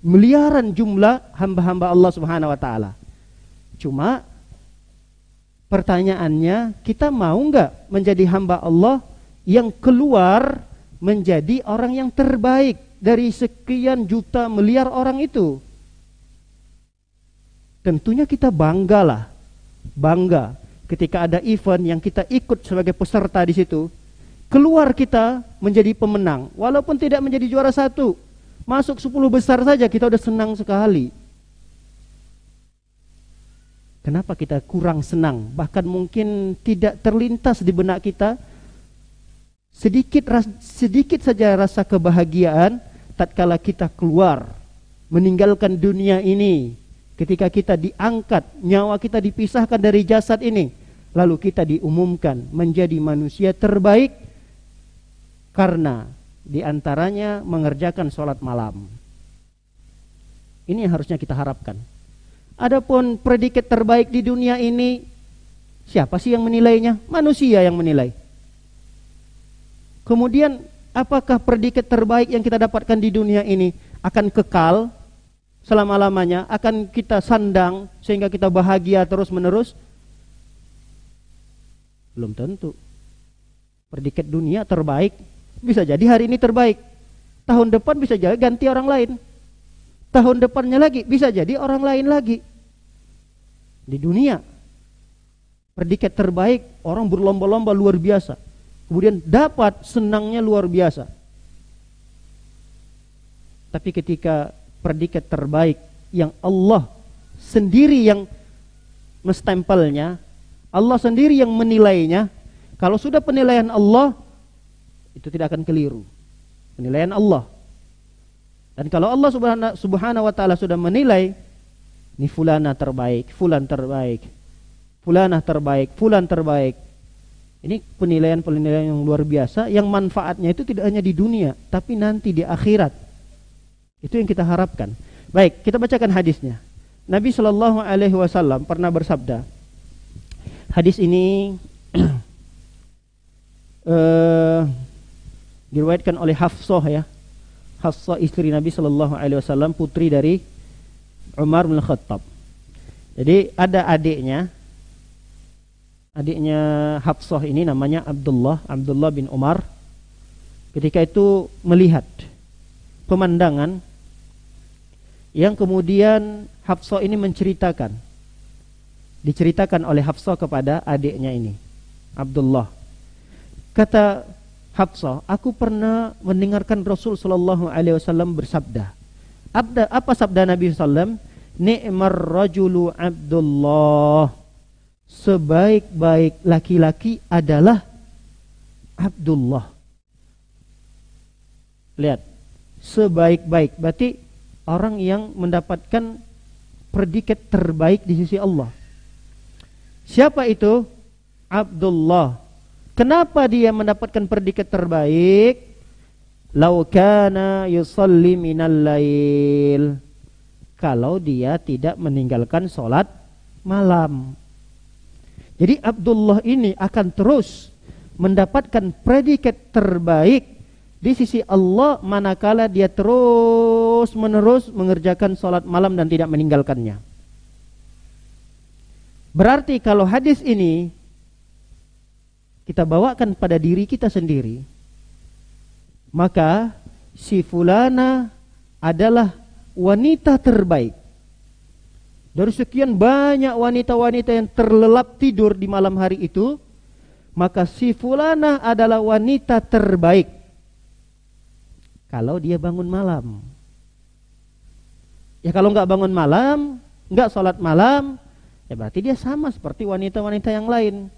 Miliaran jumlah hamba-hamba Allah Subhanahu wa taala. Cuma pertanyaannya, kita mau enggak menjadi hamba Allah yang keluar menjadi orang yang terbaik dari sekian juta miliar orang itu? Tentunya kita banggalah. Bangga ketika ada event yang kita ikut sebagai peserta di situ. Keluar kita menjadi pemenang, walaupun tidak menjadi juara 1. Masuk 10 besar saja kita udah senang sekali. Kenapa kita kurang senang? Bahkan mungkin tidak terlintas di benak kita sedikit saja rasa kebahagiaan tatkala kita keluar meninggalkan dunia ini, ketika kita diangkat, nyawa kita dipisahkan dari jasad ini, lalu kita diumumkan menjadi manusia terbaik karena diantaranya mengerjakan sholat malam. Ini yang harusnya kita harapkan. Adapun predikat terbaik di dunia ini, siapa sih yang menilainya? Manusia yang menilai. Kemudian apakah predikat terbaik yang kita dapatkan di dunia ini akan kekal selama-lamanya, akan kita sandang sehingga kita bahagia terus-menerus? Belum tentu. Predikat dunia terbaik bisa jadi hari ini terbaik, tahun depan bisa jadi ganti orang lain, tahun depannya lagi bisa jadi orang lain lagi. Di dunia predikat terbaik, orang berlomba-lomba luar biasa, kemudian dapat senangnya luar biasa. Tapi ketika predikat terbaik yang Allah sendiri yang menstempelnya, Allah sendiri yang menilainya, kalau sudah penilaian Allah, itu tidak akan keliru. Penilaian Allah. Dan kalau Allah subhanahu wa ta'ala sudah menilai, ini fulana terbaik, fulan terbaik, fulanah terbaik, fulan terbaik, ini penilaian-penilaian yang luar biasa, yang manfaatnya itu tidak hanya di dunia, tapi nanti di akhirat. Itu yang kita harapkan. Baik, kita bacakan hadisnya. Nabi SAW pernah bersabda. Hadis ini diriwayatkan oleh Hafsah, ya. Hafsah istri Nabi SAW, putri dari Umar bin Khattab. Jadi ada adiknya Hafsah ini namanya Abdullah bin Umar. Ketika itu melihat pemandangan yang kemudian Hafsah ini diceritakan oleh Hafsah kepada adiknya ini, Abdullah. Kata Hafsah, aku pernah mendengarkan Rasul sallallahu alaihi wasallam bersabda. Apa sabda Nabi sallam? Ni'mar rajulu Abdullah. Sebaik-baik laki-laki adalah Abdullah. Lihat, sebaik-baik berarti orang yang mendapatkan predikat terbaik di sisi Allah. Siapa itu? Abdullah. Kenapa dia mendapatkan predikat terbaik? Lau kana yusalli minal lail. Kalau dia tidak meninggalkan sholat malam. Jadi Abdullah ini akan terus mendapatkan predikat terbaik di sisi Allah manakala dia terus menerus mengerjakan sholat malam dan tidak meninggalkannya. Berarti kalau hadis ini kita bawakan pada diri kita sendiri, maka si fulana adalah wanita terbaik. Dari sekian banyak wanita-wanita yang terlelap tidur di malam hari itu, maka si fulana adalah wanita terbaik kalau dia bangun malam. Ya kalau nggak bangun malam, nggak sholat malam, ya berarti dia sama seperti wanita-wanita yang lain.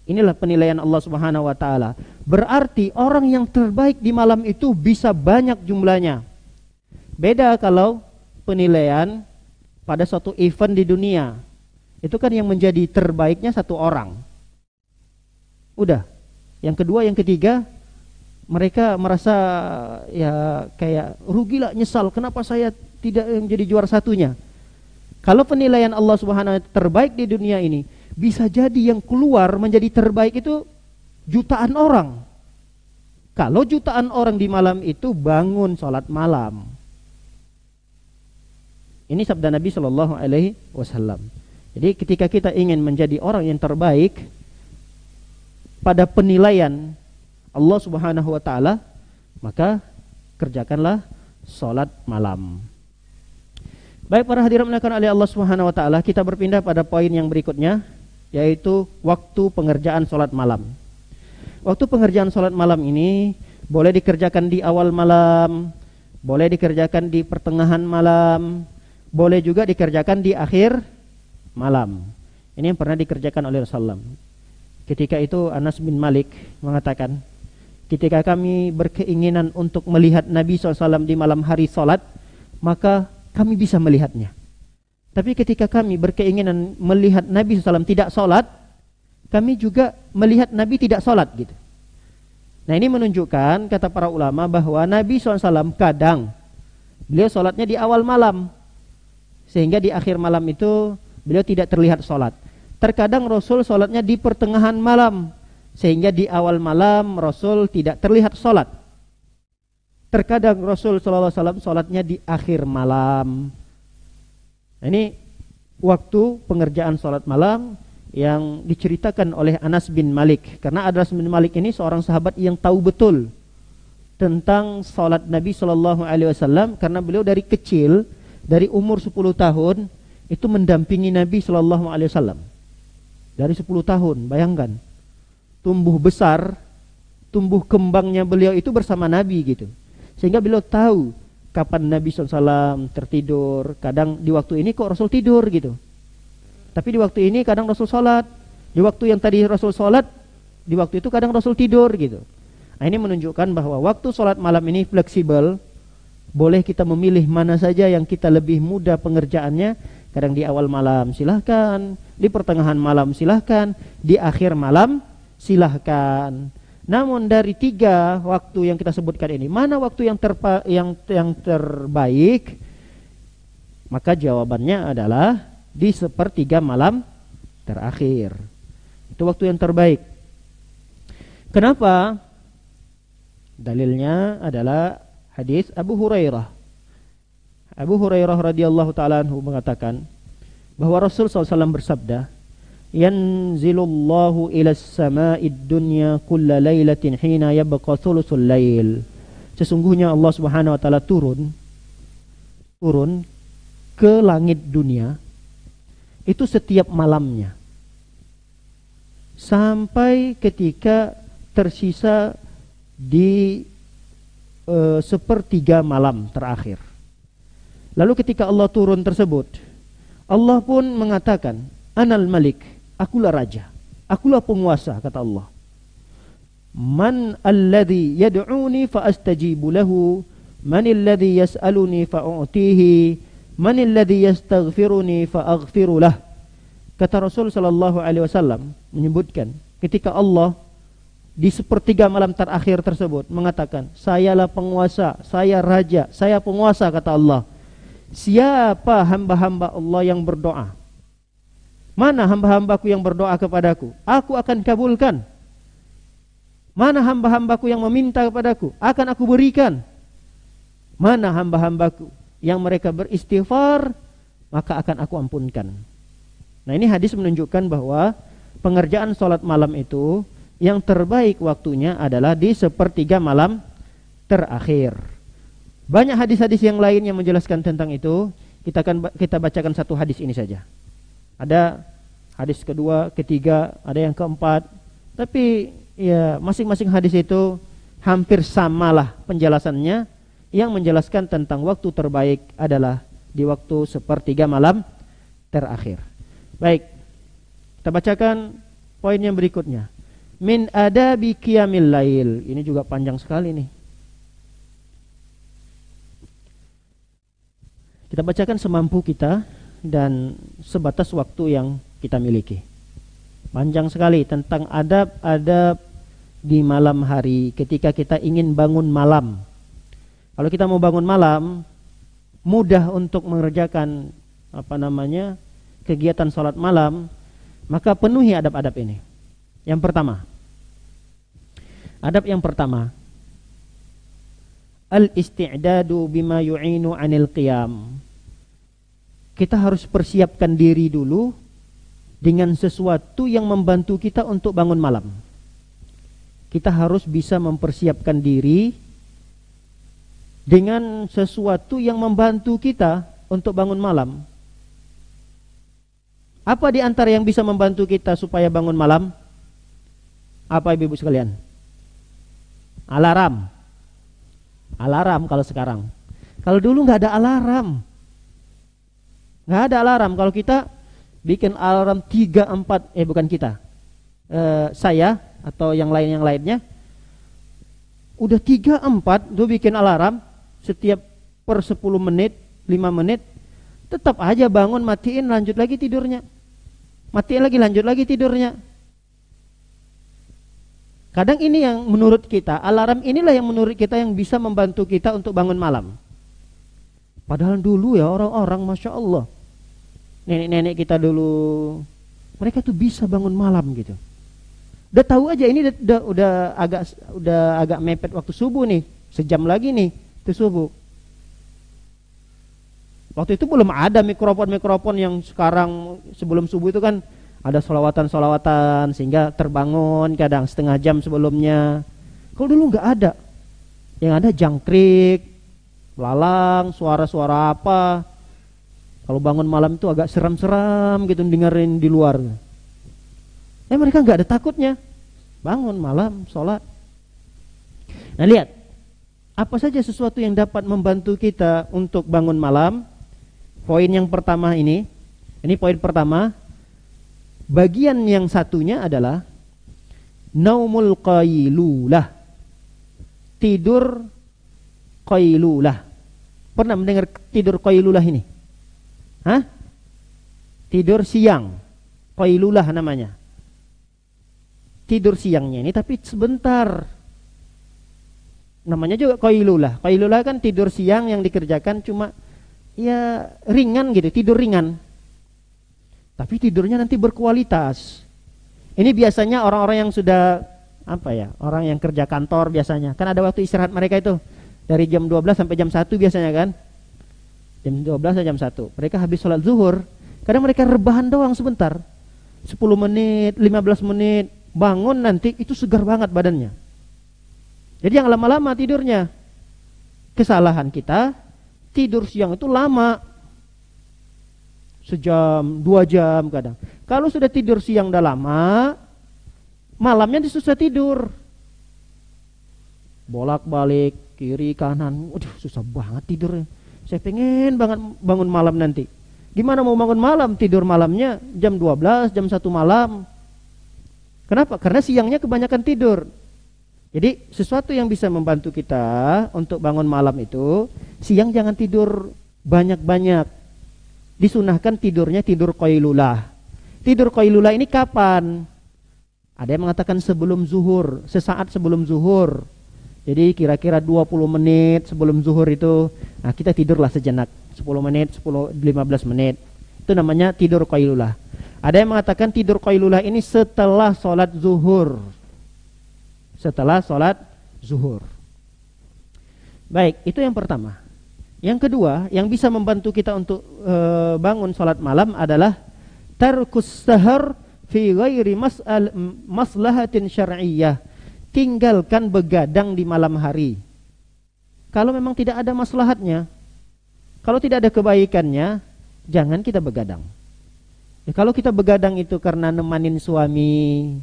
Inilah penilaian Allah Subhanahu wa taala. Berarti orang yang terbaik di malam itu bisa banyak jumlahnya. Beda kalau penilaian pada suatu event di dunia. Itu kan yang menjadi terbaiknya satu orang. Udah. Yang kedua, yang ketiga, mereka merasa ya kayak rugilah, nyesal, kenapa saya tidak menjadi juara satunya. Kalau penilaian Allah Subhanahu wa taala terbaik di dunia ini, bisa jadi yang keluar menjadi terbaik itu jutaan orang. Kalau jutaan orang di malam itu bangun sholat malam. Ini sabda Nabi Shallallahu Alaihi Wasallam. Jadi ketika kita ingin menjadi orang yang terbaik pada penilaian Allah Subhanahu Wa Taala, maka kerjakanlah sholat malam. Baik para hadirin dimuliakan oleh Allah Subhanahu Wa Taala, kita berpindah pada poin yang berikutnya, yaitu waktu pengerjaan sholat malam. Waktu pengerjaan sholat malam ini boleh dikerjakan di awal malam, boleh dikerjakan di pertengahan malam, boleh juga dikerjakan di akhir malam. Ini yang pernah dikerjakan oleh Rasulullah. Ketika itu Anas bin Malik mengatakan, ketika kami berkeinginan untuk melihat Nabi SAW di malam hari sholat, maka kami bisa melihatnya. Tapi ketika kami berkeinginan melihat Nabi SAW tidak sholat, kami juga melihat Nabi tidak sholat gitu. Nah ini menunjukkan, kata para ulama, bahwa Nabi SAW kadang beliau sholatnya di awal malam, sehingga di akhir malam itu beliau tidak terlihat sholat. Terkadang Rasul sholatnya di pertengahan malam, sehingga di awal malam Rasul tidak terlihat sholat. Terkadang Rasul SAW sholatnya di akhir malam. Nah, ini waktu pengerjaan sholat malam yang diceritakan oleh Anas bin Malik. Karena Anas bin Malik ini seorang sahabat yang tahu betul tentang sholat Nabi SAW, karena beliau dari kecil, dari umur 10 tahun itu mendampingi Nabi SAW. Dari 10 tahun, bayangkan, tumbuh besar, tumbuh kembangnya beliau itu bersama Nabi gitu. Sehingga beliau tahu kapan Nabi SAW tertidur. Kadang di waktu ini kok Rasul tidur gitu, tapi di waktu ini kadang Rasul sholat. Di waktu yang tadi Rasul sholat, di waktu itu kadang Rasul tidur gitu. Nah ini menunjukkan bahwa waktu sholat malam ini fleksibel. Boleh kita memilih mana saja yang kita lebih mudah pengerjaannya. Kadang di awal malam silahkan, di pertengahan malam silahkan, di akhir malam silahkan. Namun dari 3 waktu yang kita sebutkan ini, mana waktu yang terbaik? Maka jawabannya adalah di sepertiga malam terakhir. Itu waktu yang terbaik. Kenapa? Dalilnya adalah hadis Abu Hurairah. Abu Hurairah radhiyallahu taala anhu mengatakan bahwa Rasul SAW bersabda, "Yanzilullahu ila as-sama'id dunya kulla lailatin hina yabqa thuluthul lail." Sesungguhnya Allah Subhanahu wa taala turun turun ke langit dunia itu setiap malamnya sampai ketika tersisa di sepertiga malam terakhir. Lalu ketika Allah turun tersebut, Allah pun mengatakan, Anal Malik, akulah raja, akulah penguasa, kata Allah. Man alladhi yad'uni fa astajibu lahu, man alladhi yas'aluni fa u'tihi, man alladhi yastaghfiruni fa aghfiru lah. Kata Rasul sallallahu alaihi wasallam menyebutkan ketika Allah di sepertiga malam terakhir tersebut mengatakan, sayalah penguasa, saya raja, saya penguasa, kata Allah. Siapa hamba-hamba Allah yang berdoa? Mana hamba-hambaku yang berdoa kepadaku? Aku akan kabulkan. Mana hamba-hambaku yang meminta kepadaku? Akan aku berikan. Mana hamba-hambaku yang mereka beristighfar, maka akan aku ampunkan. Nah, ini hadis menunjukkan bahwa pengerjaan sholat malam itu yang terbaik waktunya adalah di sepertiga malam terakhir. Banyak hadis-hadis yang lain yang menjelaskan tentang itu. Kita bacakan satu hadis ini saja. Ada hadis kedua, ketiga, ada yang keempat. Tapi ya masing-masing hadis itu hampir samalah penjelasannya, yang menjelaskan tentang waktu terbaik adalah di waktu sepertiga malam terakhir. Baik, kita bacakan poin yang berikutnya. Min adabi qiyamil lail. Ini juga panjang sekali nih. Kita bacakan semampu kita dan sebatas waktu yang kita miliki. Panjang sekali tentang adab-adab di malam hari ketika kita ingin bangun malam. Kalau kita mau bangun malam, mudah untuk mengerjakan kegiatan sholat malam, maka penuhi adab-adab ini. Yang pertama, adab yang pertama, al-isti'dadu bima yu'inu 'anil qiyam. Kita harus persiapkan diri dulu dengan sesuatu yang membantu kita untuk bangun malam. Kita harus bisa mempersiapkan diri dengan sesuatu yang membantu kita untuk bangun malam. Apa di antara yang bisa membantu kita supaya bangun malam? Apa ibu-ibu sekalian? Alarm. Alarm kalau sekarang. Kalau dulu nggak ada alarm. Nggak ada alarm. Kalau kita bikin alarm 3-4, bukan kita, saya atau yang lainnya, udah 3-4 tuh bikin alarm setiap per 10 menit, 5 menit, tetap aja bangun, matiin, lanjut lagi tidurnya. Matiin lagi, lanjut lagi tidurnya. Kadang ini yang menurut kita, alarm inilah yang menurut kita yang bisa membantu kita untuk bangun malam. Padahal dulu ya orang-orang, Masya Allah, nenek-nenek kita dulu, mereka tuh bisa bangun malam gitu. Udah tahu aja ini udah agak mepet waktu subuh nih, sejam lagi nih itu subuh. Waktu itu belum ada mikrofon yang sekarang sebelum subuh itu kan ada sholawatan sehingga terbangun kadang setengah jam sebelumnya. Kalau dulu nggak ada, yang ada jangkrik, belalang, suara-suara apa. Kalau bangun malam itu agak seram-seram gitu dengerin di luar. Mereka nggak ada takutnya, bangun malam sholat. Nah lihat, apa saja sesuatu yang dapat membantu kita untuk bangun malam. Poin yang pertama ini poin pertama. Bagian yang satunya adalah naumul qailulah, tidur qailulah. Pernah mendengar tidur qailulah ini? Hah? Tidur siang, qailulah namanya. Tidur siangnya ini tapi sebentar. Namanya juga qailulah. Qailulah kan tidur siang yang dikerjakan cuma ya ringan gitu, tidur ringan. Tapi tidurnya nanti berkualitas. Ini biasanya orang-orang yang sudah orang yang kerja kantor biasanya. Kan ada waktu istirahat mereka itu dari jam 12 sampai jam 1 biasanya kan. Jam 12 sampai jam 1. Mereka habis sholat zuhur, kadang mereka rebahan doang sebentar. 10 menit, 15 menit, bangun nanti itu segar banget badannya. Jadi yang lama-lama tidurnya. Kesalahan kita tidur siang itu lama. Sejam, 2 jam kadang. Kalau sudah tidur siang udah lama, malamnya susah tidur. Bolak-balik, kiri, kanan. Waduh, susah banget tidurnya. Saya pengen banget bangun malam nanti. Gimana mau bangun malam? Tidur malamnya jam 12, jam 1 malam. Kenapa? Karena siangnya kebanyakan tidur. Jadi sesuatu yang bisa membantu kita untuk bangun malam itu, siang jangan tidur banyak-banyak. Disunahkan tidurnya tidur qailulah. Tidur qailulah ini kapan? Ada yang mengatakan sebelum zuhur, sesaat sebelum zuhur. Jadi kira-kira 20 menit sebelum zuhur itu, nah kita tidurlah sejenak, 10 menit, 15 menit. Itu namanya tidur qailulah. Ada yang mengatakan tidur qailulah ini setelah sholat zuhur. Setelah sholat zuhur. Baik, itu yang pertama. Yang kedua, yang bisa membantu kita untuk bangun sholat malam adalah tarkus sahar fi ghairi maslahatin syar'iyyah. Tinggalkan begadang di malam hari. Kalau memang tidak ada maslahatnya, kalau tidak ada kebaikannya, jangan kita begadang. Ya, kalau kita begadang itu karena nemanin suami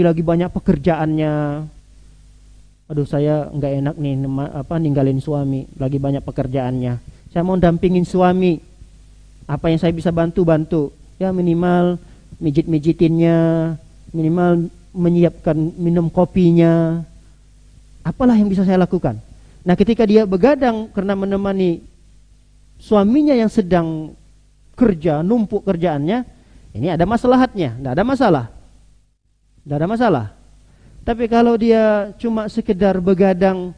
lagi banyak pekerjaannya. Aduh, saya nggak enak nih ninggalin suami, lagi banyak pekerjaannya. Saya mau dampingin suami. Apa yang saya bisa bantu. Ya minimal mijit-mijitinnya, minimal menyiapkan minum kopinya. Apalah yang bisa saya lakukan. Nah, ketika dia begadang karena menemani suaminya yang sedang kerja, numpuk kerjaannya, ini ada maslahatnya, tidak ada masalah. Tidak ada masalah. Tapi kalau dia cuma sekedar begadang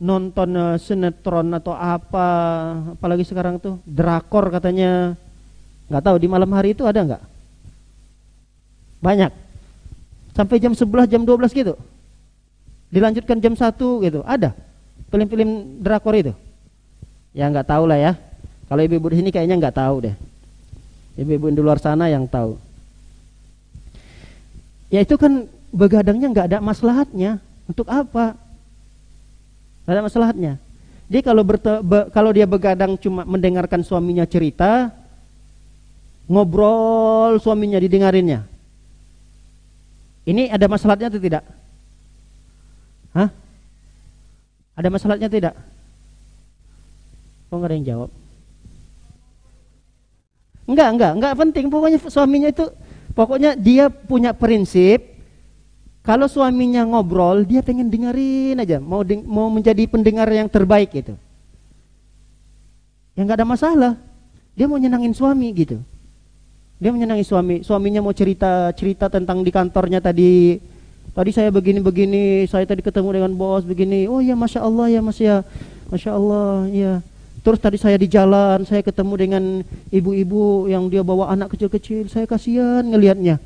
nonton sinetron atau apalagi sekarang tuh drakor katanya, nggak tahu di malam hari itu ada nggak? Banyak. Sampai jam 11, jam 12 gitu. Dilanjutkan jam 1 gitu. Ada film-film drakor itu. Ya nggak tahu lah ya. Kalau ibu-ibu di sini kayaknya nggak tahu deh. Ibu-ibu di luar sana yang tahu. Ya itu kan begadangnya nggak ada maslahatnya. Untuk apa? Nggak ada maslahatnya. Jadi kalau dia begadang cuma mendengarkan suaminya cerita, ngobrol suaminya didengarinnya. Ini ada masalahnya atau tidak? Hah? Ada masalahnya tidak? Kok nggak ada yang jawab? Enggak penting. Pokoknya suaminya itu, pokoknya dia punya prinsip. Kalau suaminya ngobrol, dia pengen dengerin aja, mau menjadi pendengar yang terbaik gitu. Ya nggak ada masalah. Dia mau nyenangin suami gitu. Dia menyenangi suaminya mau cerita tentang di kantornya tadi saya begini, saya tadi ketemu dengan bos begini. Oh ya, masya Allah ya mas ya, masya Allah ya. Terus tadi saya di jalan, saya ketemu dengan ibu-ibu yang dia bawa anak kecil-kecil, saya kasihan ngelihatnya.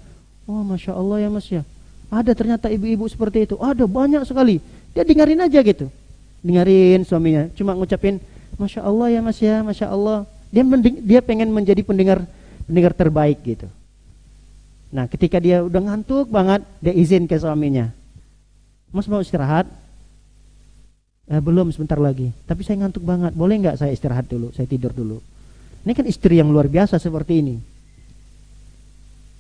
Oh masya Allah ya mas ya. Ada ternyata ibu-ibu seperti itu, ada banyak sekali. Dia dengerin aja gitu, dengerin suaminya, cuma ngucapin masya Allah ya mas ya, masya Allah. Dia pengen menjadi pendengar terbaik gitu. Nah, ketika dia udah ngantuk banget, dia izin ke suaminya. Mas mau istirahat? Belum, sebentar lagi. Tapi saya ngantuk banget. Boleh nggak saya istirahat dulu? Saya tidur dulu. Ini kan istri yang luar biasa seperti ini.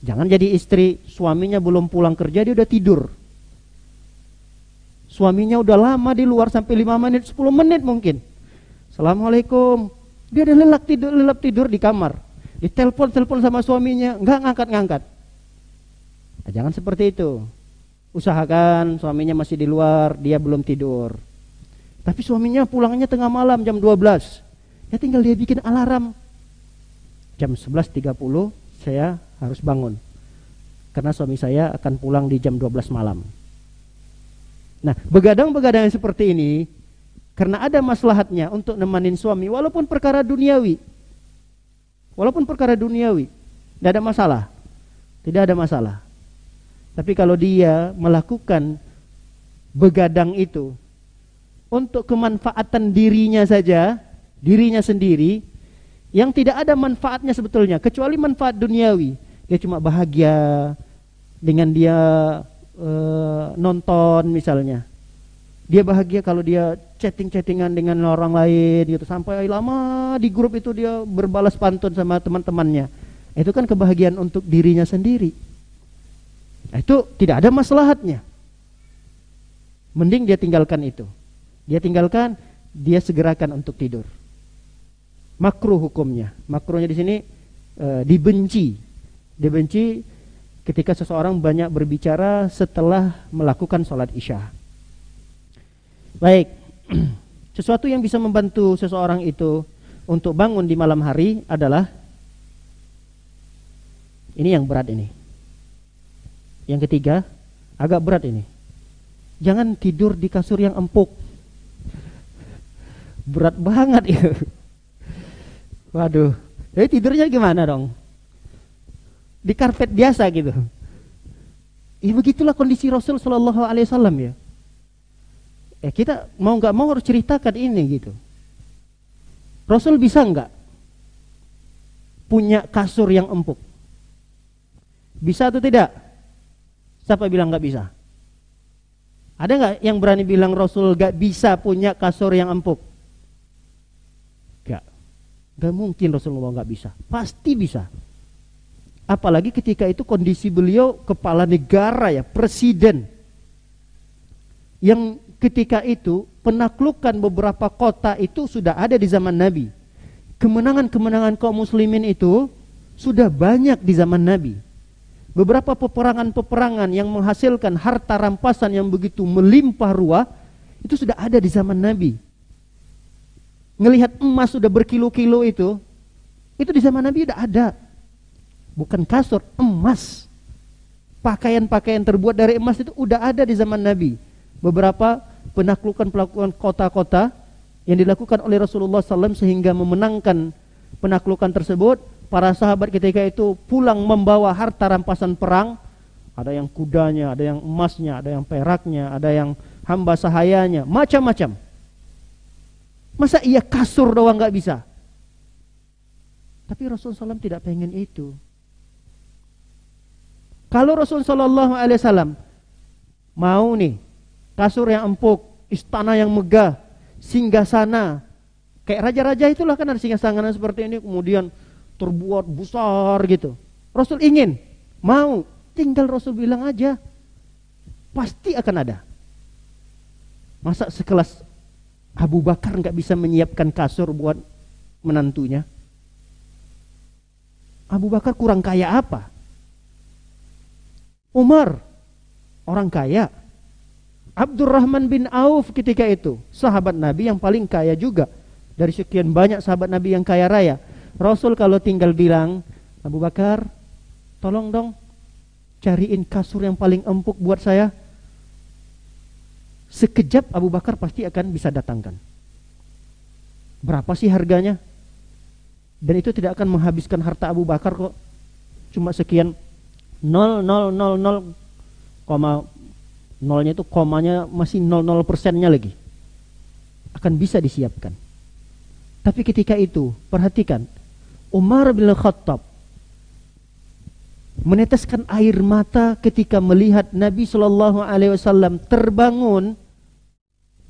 Jangan jadi istri suaminya belum pulang kerja dia udah tidur. Suaminya udah lama di luar sampai 5 menit, 10 menit mungkin. Assalamualaikum. Dia udah lelap tidur di kamar. Ditelepon sama suaminya, nggak ngangkat. Nah, jangan seperti itu. Usahakan suaminya masih di luar, dia belum tidur. Tapi suaminya pulangnya tengah malam jam 12. Ya tinggal dia bikin alarm. Jam 11.30 saya harus bangun. Karena suami saya akan pulang di jam 12 malam. Nah, begadang-begadang yang seperti ini karena ada maslahatnya untuk nemanin suami walaupun perkara duniawi. Tidak ada masalah. Tidak ada masalah. Tapi kalau dia melakukan begadang itu untuk kemanfaatan dirinya saja, dirinya sendiri, yang tidak ada manfaatnya sebetulnya, kecuali manfaat duniawi. Dia cuma bahagia dengan dia nonton misalnya. Dia bahagia kalau dia chatting-chattingan dengan orang lain gitu, sampai lama di grup itu dia berbalas pantun sama teman-temannya. Itu kan kebahagiaan untuk dirinya sendiri. Itu tidak ada maslahatnya. Mending dia tinggalkan itu. Dia tinggalkan, dia segerakan untuk tidur. Makruh hukumnya. Makruhnya di sini dibenci. Dibenci ketika seseorang banyak berbicara setelah melakukan sholat isya. Baik, sesuatu yang bisa membantu seseorang itu untuk bangun di malam hari adalah ini yang berat ini. Yang ketiga, agak berat ini. Jangan tidur di kasur yang empuk. Berat banget itu. Waduh, jadi tidurnya gimana dong? Di karpet biasa gitu. Ya begitulah kondisi Rasul Shallallahu Alaihi Wasallam ya. Kita mau nggak mau harus ceritakan ini gitu. Rasul bisa nggak punya kasur yang empuk? Bisa atau tidak? Siapa bilang nggak bisa? Ada nggak yang berani bilang Rasul nggak bisa punya kasur yang empuk? Nggak mungkin Rasulullah nggak bisa. Pasti bisa. Apalagi ketika itu kondisi beliau kepala negara ya, presiden. Yang ketika itu penaklukan beberapa kota itu sudah ada di zaman Nabi. Kemenangan-kemenangan kaum muslimin itu sudah banyak di zaman Nabi. Beberapa peperangan-peperangan yang menghasilkan harta rampasan yang begitu melimpah ruah itu sudah ada di zaman Nabi. Ngelihat emas sudah berkilo-kilo itu di zaman Nabi udah ada. Bukan kasur, emas. Pakaian-pakaian terbuat dari emas itu udah ada di zaman Nabi. Beberapa penaklukan kota-kota yang dilakukan oleh Rasulullah SAW sehingga memenangkan penaklukan tersebut. Para sahabat ketika itu pulang membawa harta rampasan perang. Ada yang kudanya, ada yang emasnya, ada yang peraknya, ada yang hamba sahayanya, macam-macam. Masa iya kasur doang gak bisa? Tapi Rasulullah SAW tidak pengen itu. Kalau Rasulullah SAW mau nih kasur yang empuk, istana yang megah, singgasana, kayak raja-raja itulah kan ada singgasana seperti ini, kemudian terbuat besar gitu. Rasul ingin, mau, tinggal Rasul bilang aja, pasti akan ada. Masa sekelas Abu Bakar nggak bisa menyiapkan kasur buat menantunya? Abu Bakar kurang kaya apa? Umar, orang kaya. Abdurrahman bin Auf ketika itu, sahabat Nabi yang paling kaya juga. Dari sekian banyak sahabat Nabi yang kaya raya. Rasul kalau tinggal bilang, Abu Bakar, tolong dong cariin kasur yang paling empuk buat saya. Sekejap Abu Bakar pasti akan bisa datangkan. Berapa sih harganya? Dan itu tidak akan menghabiskan harta Abu Bakar kok. Cuma sekian 0,000, nolnya itu komanya masih 00%-nya lagi. Akan bisa disiapkan. Tapi ketika itu, perhatikan, Umar bin Khattab meneteskan air mata ketika melihat Nabi SAW terbangun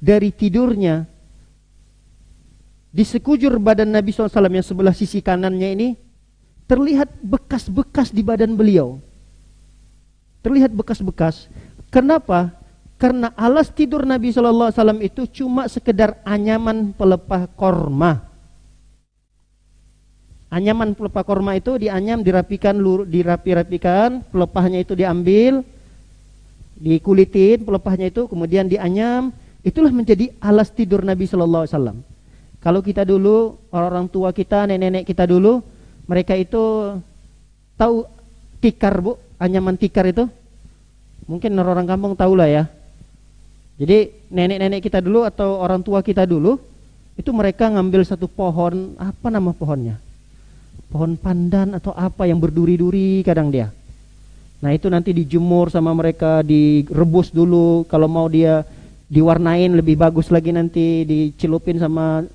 dari tidurnya. Di sekujur badan Nabi SAW yang sebelah sisi kanannya ini terlihat bekas-bekas di badan beliau. Terlihat bekas-bekas. Kenapa? Karena alas tidur Nabi SAW itu cuma sekedar anyaman pelepah korma. Anyaman pelepah korma itu dianyam, dirapi-rapikan, pelepahnya itu diambil, dikulitin pelepahnya itu, kemudian dianyam. Itulah menjadi alas tidur Nabi SAW. Kalau kita dulu, orang tua kita, nenek-nenek kita dulu, mereka itu tahu tikar, Bu, anyaman tikar itu. Mungkin orang kampung tahu lah ya. Jadi nenek-nenek kita dulu atau orang tua kita dulu, itu mereka ngambil satu pohon, apa nama pohonnya? Pohon pandan atau apa yang berduri-duri kadang dia. Nah itu nanti dijemur sama mereka, direbus dulu. Kalau mau dia diwarnain lebih bagus lagi nanti dicelupin sama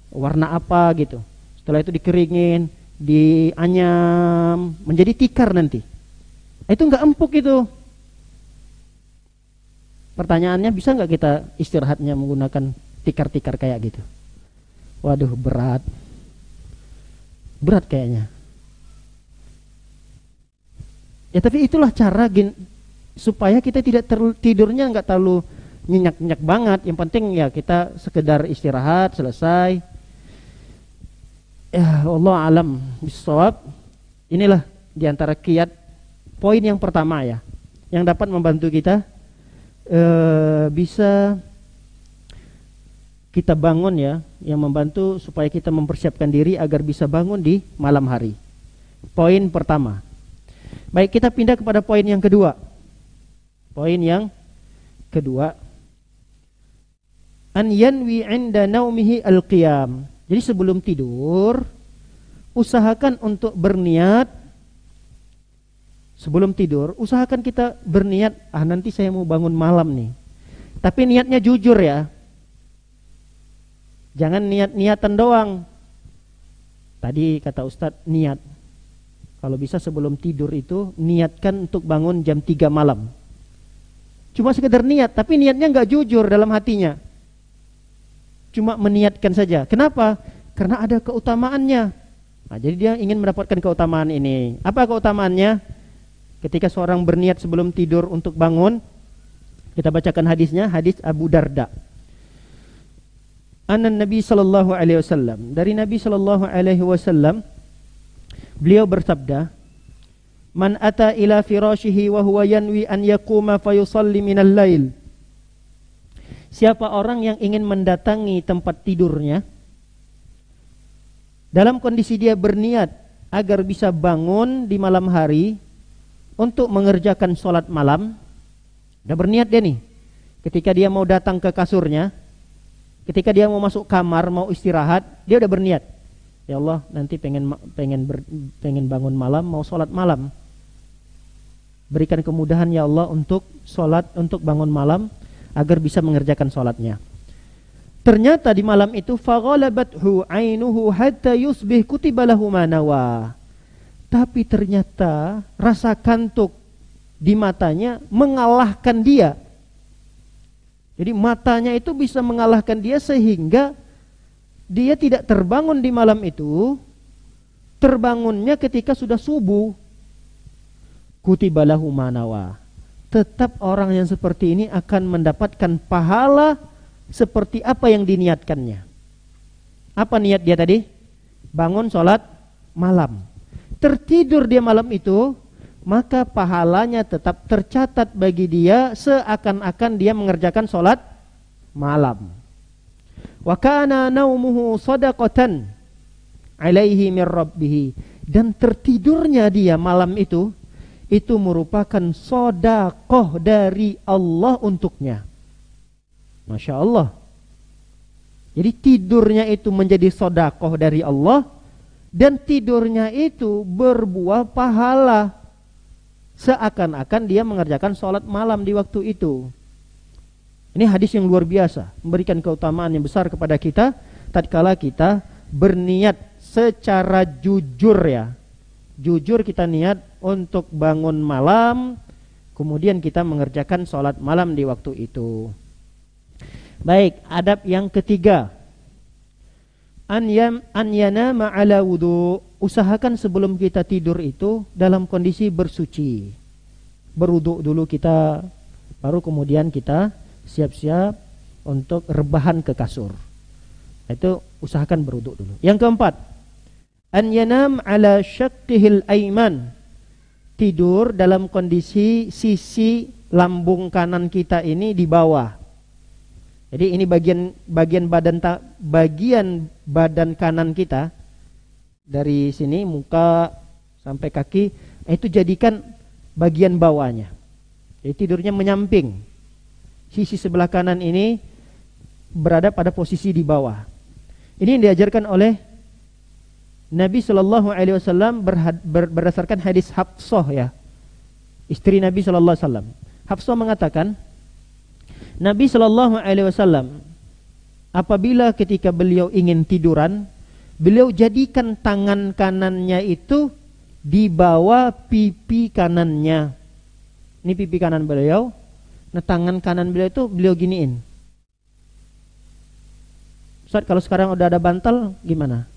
warna apa gitu. Setelah itu dikeringin, dianyam, menjadi tikar nanti. Itu nggak empuk itu. Pertanyaannya, bisa nggak kita istirahatnya menggunakan tikar-tikar kayak gitu? Waduh, berat kayaknya. Ya tapi itulah cara supaya kita tidak tidurnya nggak terlalu nyenyak-nyenyak banget. Yang penting ya kita sekedar istirahat, selesai. Ya Allah alam bisawab. Inilah diantara kiat poin yang pertama ya, yang dapat membantu kita bisa kita bangun ya, yang membantu supaya kita mempersiapkan diri agar bisa bangun di malam hari. Poin pertama. Baik, kita pindah kepada poin yang kedua. Poin yang kedua, an yanwi 'inda naumihi al-qiyam. Jadi sebelum tidur usahakan untuk berniat. Sebelum tidur usahakan kita berniat, nanti saya mau bangun malam nih. Tapi niatnya jujur ya. Jangan niat-niatan doang. Tadi kata Ustadz, niat. Kalau bisa sebelum tidur itu niatkan untuk bangun jam 3 malam. Cuma sekedar niat, tapi niatnya nggak jujur dalam hatinya. Cuma meniatkan saja. Kenapa? Karena ada keutamaannya. Nah, jadi dia ingin mendapatkan keutamaan ini. Apa keutamaannya? Ketika seorang berniat sebelum tidur untuk bangun, kita bacakan hadisnya, hadis Abu Darda. Anan Nabi sallallahu alaihi wasallam, dari Nabi sallallahu alaihi wasallam, beliau bersabda, "Man ata ila firashihi wa huwa yanwi an yaquma fayusalli minal lail." Siapa orang yang ingin mendatangi tempat tidurnya dalam kondisi dia berniat agar bisa bangun di malam hari untuk mengerjakan sholat malam. Udah berniat dia nih. Ketika dia mau datang ke kasurnya, ketika dia mau masuk kamar, mau istirahat, dia udah berniat. Ya Allah, nanti pengen bangun malam, mau sholat malam. Berikan kemudahan ya Allah untuk sholat, untuk bangun malam, agar bisa mengerjakan sholatnya. Ternyata di malam itu faghalabathu ainuhu hatta yusbih kutiba lahu ma nawa. Tapi ternyata rasa kantuk di matanya mengalahkan dia. Jadi matanya itu bisa mengalahkan dia sehingga dia tidak terbangun di malam itu. Terbangunnya ketika sudah subuh. Kutiba lahu ma nawa. Tetap orang yang seperti ini akan mendapatkan pahala seperti apa yang diniatkannya. Apa niat dia tadi? Bangun sholat malam. Tertidur dia malam itu, maka pahalanya tetap tercatat bagi dia seakan-akan dia mengerjakan sholat malam. Wa kana naumuhu shadaqatan alaihi min rabbih. Dan tertidurnya dia malam itu merupakan sedekah dari Allah untuknya. Masya Allah. Jadi tidurnya itu menjadi sedekah dari Allah, dan tidurnya itu berbuah pahala seakan-akan dia mengerjakan sholat malam di waktu itu. Ini hadis yang luar biasa, memberikan keutamaan yang besar kepada kita tatkala kita berniat secara jujur ya. Jujur kita niat untuk bangun malam, kemudian kita mengerjakan sholat malam di waktu itu. Baik, adab yang ketiga, an yanama ala wudu. Usahakan sebelum kita tidur itu dalam kondisi bersuci. Berwudu dulu kita, baru kemudian kita siap-siap untuk rebahan ke kasur. Itu usahakan berwudu dulu. Yang keempat, an yanam ala syaqqihil aiman. Tidur dalam kondisi sisi lambung kanan kita ini di bawah. Jadi ini bagian badan kanan kita, dari sini muka sampai kaki, itu jadikan bagian bawahnya. Jadi tidurnya menyamping. Sisi sebelah kanan ini berada pada posisi di bawah. Ini yang diajarkan oleh Nabi Shallallahu Alaihi Wasallam berdasarkan hadis Hafsah ya, istri Nabi Shallallahu Alaihi Wasallam. Hafsah mengatakan, Nabi Shallallahu Alaihi Wasallam apabila ketika beliau ingin tiduran, beliau jadikan tangan kanannya itu di bawah pipi kanannya. Ini pipi kanan beliau, Nah, tangan kanan beliau itu beliau giniin. Ustaz, kalau sekarang udah ada bantal gimana?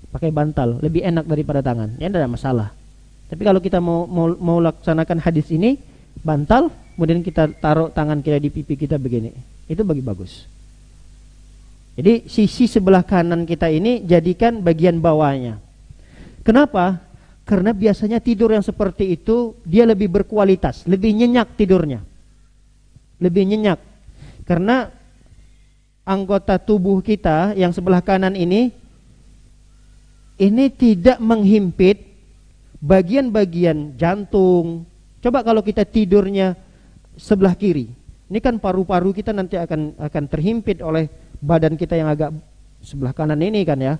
Pakai bantal lebih enak daripada tangan. Ya tidak ada masalah. Tapi kalau kita mau laksanakan hadis ini, bantal, kemudian kita taruh tangan kita di pipi kita begini. Itu bagus. Jadi sisi sebelah kanan kita ini jadikan bagian bawahnya. Kenapa? Karena biasanya tidur yang seperti itu dia lebih berkualitas, lebih nyenyak tidurnya. Lebih nyenyak. Karena anggota tubuh kita yang sebelah kanan ini tidak menghimpit bagian-bagian jantung. Coba kalau kita tidurnya sebelah kiri, ini kan paru-paru kita nanti akan terhimpit oleh badan kita yang agak sebelah kanan ini kan ya.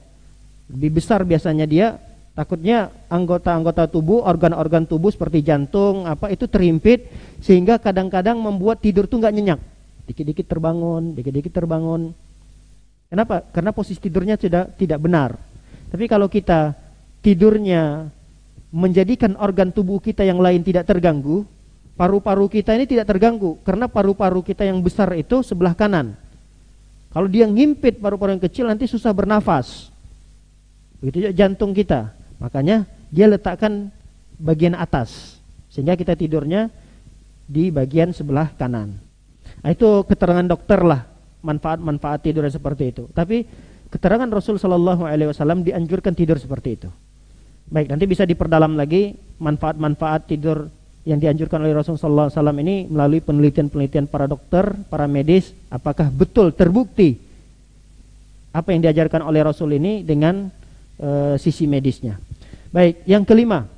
Lebih besar biasanya dia, takutnya anggota-anggota tubuh, organ-organ tubuh seperti jantung apa itu terhimpit sehingga kadang-kadang membuat tidur tuh nggak nyenyak. Dikit-dikit terbangun. Kenapa? Karena posisi tidurnya tidak benar. Tapi kalau kita tidurnya menjadikan organ tubuh kita yang lain tidak terganggu, paru-paru kita ini tidak terganggu. Karena paru-paru kita yang besar itu sebelah kanan. Kalau dia ngimpit paru-paru yang kecil nanti susah bernafas. Begitu juga jantung kita. Makanya dia letakkan bagian atas. Sehingga kita tidurnya di bagian sebelah kanan. Nah, itu keterangan dokter lah manfaat-manfaat tidur seperti itu. Tapi keterangan Rasul Shallallahu Alaihi Wasallam dianjurkan tidur seperti itu. Baik, nanti bisa diperdalam lagi manfaat-manfaat tidur yang dianjurkan oleh Rasul Shallallahu Alaihi Wasallam ini melalui penelitian-penelitian para dokter, para medis. Apakah betul terbukti apa yang diajarkan oleh Rasul ini dengan sisi medisnya. Baik, yang kelima,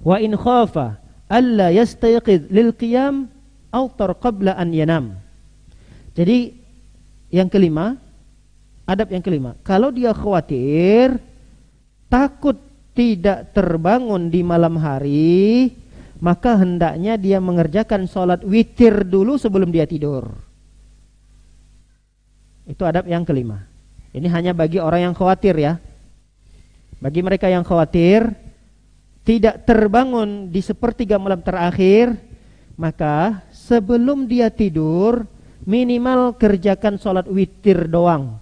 wa in khafa alla yastayqiz lil qiyam autar qabla an yanam. Jadi yang kelima, adab yang kelima, kalau dia khawatir takut tidak terbangun di malam hari, maka hendaknya dia mengerjakan sholat witir dulu sebelum dia tidur. Itu adab yang kelima. Ini hanya bagi orang yang khawatir ya. Bagi mereka yang khawatir tidak terbangun di sepertiga malam terakhir, maka sebelum dia tidur minimal kerjakan sholat witir doang.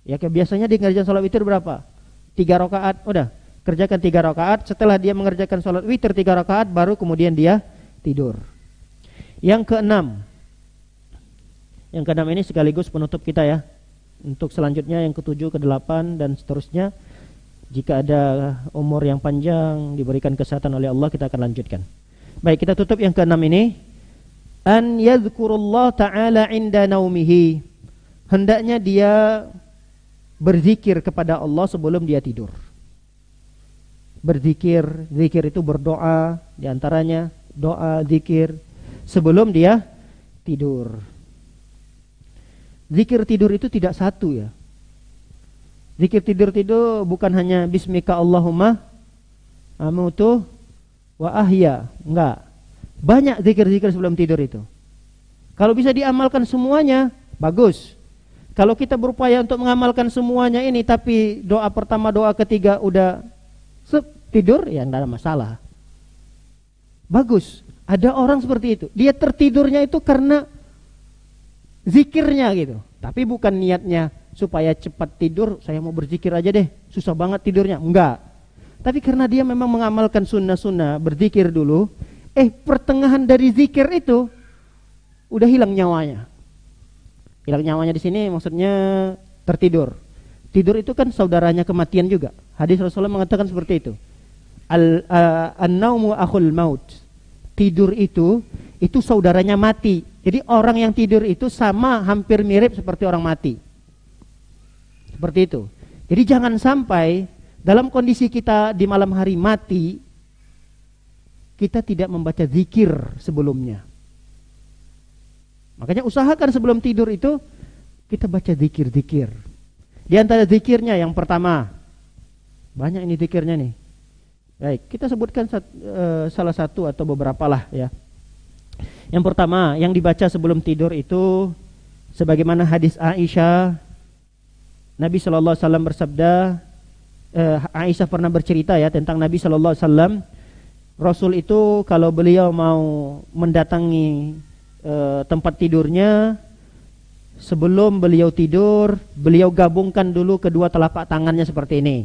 Ya biasanya dia ngerjakan sholat witir berapa? 3 rakaat, udah kerjakan 3 rakaat. Setelah dia mengerjakan sholat witir 3 rakaat, baru kemudian dia tidur. Yang keenam ini sekaligus penutup kita ya. Untuk selanjutnya yang ke-7, ke-8 dan seterusnya, jika ada umur yang panjang diberikan kesehatan oleh Allah, kita akan lanjutkan. Baik, kita tutup yang ke-6 ini. An yadhkurullah ta'ala inda naumihi. Hendaknya dia berzikir kepada Allah sebelum dia tidur. Berzikir, zikir itu berdoa, diantaranya doa, zikir sebelum dia tidur. Zikir tidur itu tidak satu ya. Zikir tidur itu bukan hanya bismika Allahumma amutu wa ahya, enggak. Banyak zikir-zikir sebelum tidur itu. Kalau bisa diamalkan semuanya, bagus. Kalau kita berupaya untuk mengamalkan semuanya ini, tapi doa pertama, doa ketiga udah tidur, ya enggak ada masalah. Bagus. Ada orang seperti itu. Dia tertidurnya itu karena zikirnya gitu. Tapi bukan niatnya supaya cepat tidur, saya mau berzikir aja deh, susah banget tidurnya. Enggak. Tapi karena dia memang mengamalkan sunnah-sunnah, berzikir dulu, pertengahan dari zikir itu udah hilang nyawanya. Hilang nyawanya di sini maksudnya tertidur. Tidur itu kan saudaranya kematian juga. Hadis Rasulullah mengatakan seperti itu. An-naumu akhul maut. Tidur itu saudaranya mati. Jadi orang yang tidur itu sama hampir mirip seperti orang mati. Seperti itu. Jadi jangan sampai dalam kondisi kita di malam hari mati, kita tidak membaca zikir sebelumnya. Makanya usahakan sebelum tidur itu kita baca zikir-zikir. Di antara zikirnya yang pertama, banyak ini zikirnya nih. Baik, kita sebutkan salah satu atau beberapa lah ya. Yang pertama yang dibaca sebelum tidur itu sebagaimana hadis Aisyah, Nabi SAW bersabda, Aisyah pernah bercerita ya tentang Nabi SAW. Rasul itu kalau beliau mau mendatangi tempat tidurnya, sebelum beliau tidur, beliau gabungkan dulu kedua telapak tangannya seperti ini.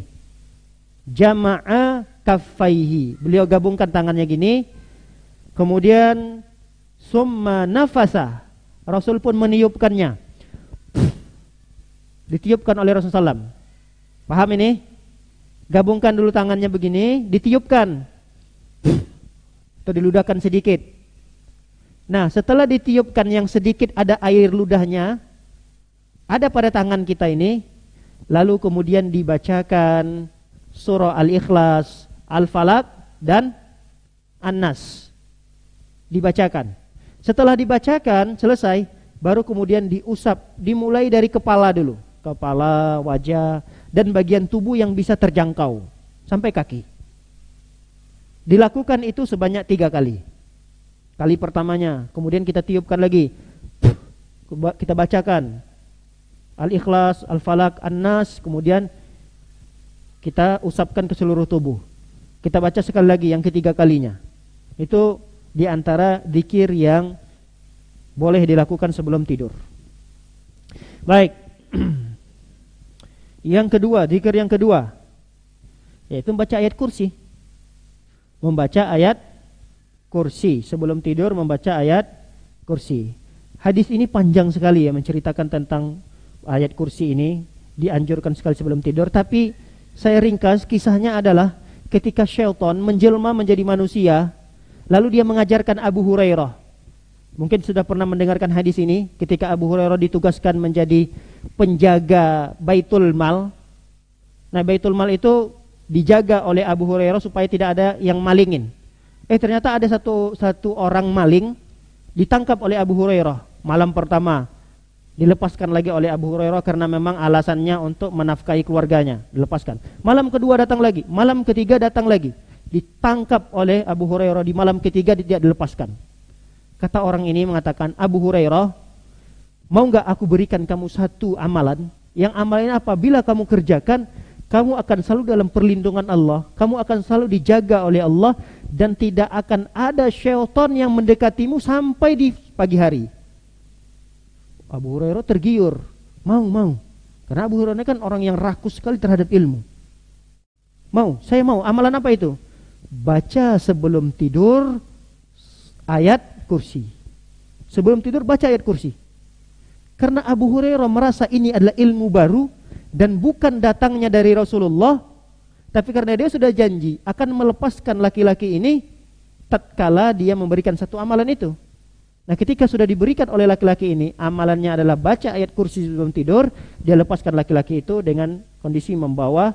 Jama'a kaffaihi. Beliau gabungkan tangannya gini. Kemudian summa nafasa. Rasul pun meniupkannya. Ditiupkan oleh Rasulullah SAW. Paham ini? Gabungkan dulu tangannya begini, ditiupkan. Atau diludahkan sedikit. Nah, setelah ditiupkan yang sedikit ada air ludahnya, ada pada tangan kita ini, lalu kemudian dibacakan surah Al-Ikhlas, Al-Falaq, dan An-Nas. Dibacakan. Setelah dibacakan, selesai, baru kemudian diusap, dimulai dari kepala dulu. Kepala, wajah, dan bagian tubuh yang bisa terjangkau sampai kaki. Dilakukan itu sebanyak 3 kali. Kali pertamanya, kemudian kita tiupkan lagi, kita bacakan Al-Ikhlas, Al-Falaq, An-Nas, kemudian kita usapkan ke seluruh tubuh. Kita baca sekali lagi yang ketiga kalinya. Itu diantara zikir yang boleh dilakukan sebelum tidur. Baik. Yang kedua, zikir yang kedua, yaitu membaca ayat kursi. Membaca ayat kursi sebelum tidur, membaca ayat kursi. Hadis ini panjang sekali ya, menceritakan tentang ayat kursi ini, dianjurkan sekali sebelum tidur. Tapi saya ringkas, kisahnya adalah ketika syaitan menjelma menjadi manusia, lalu dia mengajarkan Abu Hurairah. Mungkin sudah pernah mendengarkan hadis ini, ketika Abu Hurairah ditugaskan menjadi penjaga Baitul Mal. Nah, Baitul Mal itu dijaga oleh Abu Hurairah supaya tidak ada yang malingin. Ternyata ada satu orang maling ditangkap oleh Abu Hurairah. Malam pertama dilepaskan lagi oleh Abu Hurairah karena memang alasannya untuk menafkahi keluarganya, dilepaskan. Malam kedua datang lagi, malam ketiga datang lagi, ditangkap oleh Abu Hurairah. Di malam ketiga tidak dilepaskan. Kata orang ini mengatakan, Abu Hurairah, mau nggak aku berikan kamu satu amalan? Yang amalan apabila kamu kerjakan, kamu akan selalu dalam perlindungan Allah, kamu akan selalu dijaga oleh Allah, dan tidak akan ada syaitan yang mendekatimu sampai di pagi hari. Abu Hurairah tergiur, mau. Karena Abu Hurairah kan orang yang rakus sekali terhadap ilmu. Saya mau. Amalan apa itu? Baca sebelum tidur ayat kursi. Sebelum tidur baca ayat kursi. Karena Abu Hurairah merasa ini adalah ilmu baru dan bukan datangnya dari Rasulullah, tapi karena dia sudah janji akan melepaskan laki-laki ini tatkala dia memberikan satu amalan itu. Nah, ketika sudah diberikan oleh laki-laki ini, amalannya adalah baca ayat kursi sebelum tidur, dia lepaskan laki-laki itu dengan kondisi membawa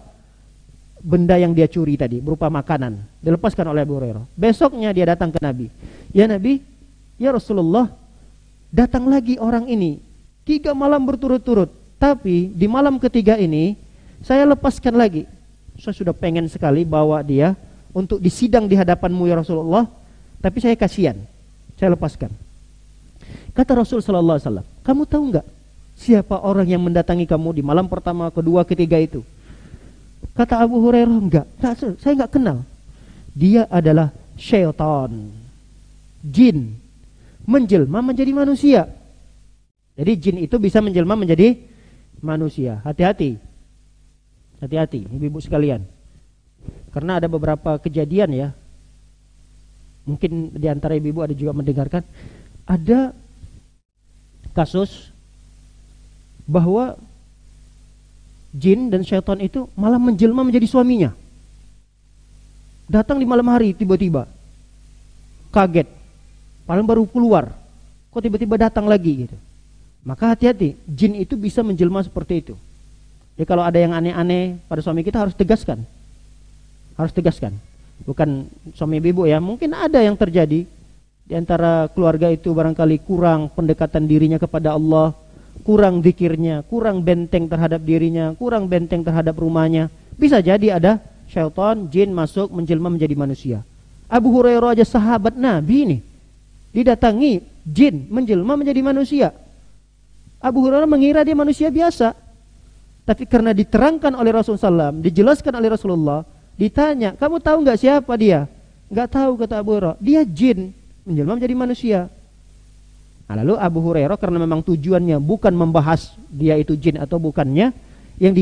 benda yang dia curi tadi berupa makanan, dilepaskan oleh Abu Hurairah. Besoknya dia datang ke Nabi. Ya Nabi, ya Rasulullah, datang lagi orang ini 3 malam berturut-turut, tapi di malam ketiga ini saya lepaskan lagi. Saya sudah pengen sekali bawa dia untuk disidang di hadapanmu ya Rasulullah, tapi saya kasihan, saya lepaskan. Kata Rasul sallallahu alaihi wasallam, kamu tahu enggak siapa orang yang mendatangi kamu di malam pertama, kedua, ketiga itu? Kata Abu Hurairah, enggak, saya enggak kenal. Dia adalah syaitan, jin, menjelma menjadi manusia. Jadi jin itu bisa menjelma menjadi manusia. Hati-hati, ibu-ibu sekalian. Karena ada beberapa kejadian ya, mungkin di antara ibu-ibu ada juga mendengarkan, ada kasus bahwa jin dan syaitan itu malah menjelma menjadi suaminya. Datang di malam hari tiba-tiba, kaget, padahal baru keluar, kok tiba-tiba datang lagi gitu. Maka hati-hati, jin itu bisa menjelma seperti itu. Jadi kalau ada yang aneh-aneh pada suami kita harus tegaskan. Bukan suami ibu ya, mungkin ada yang terjadi di antara keluarga itu barangkali kurang pendekatan dirinya kepada Allah, kurang zikirnya, kurang benteng terhadap dirinya, kurang benteng terhadap rumahnya. Bisa jadi ada syaitan, jin masuk menjelma menjadi manusia. Abu Hurairah aja sahabat Nabi ini didatangi jin menjelma menjadi manusia. Abu Hurairah mengira dia manusia biasa, tapi karena diterangkan oleh Rasulullah SAW, dijelaskan oleh Rasulullah, ditanya, kamu tahu nggak siapa dia? Nggak tahu, kata Abu Hurairah. Dia jin menjelma menjadi manusia. Nah, lalu Abu Hurairah karena memang tujuannya bukan membahas dia itu jin atau bukannya, yang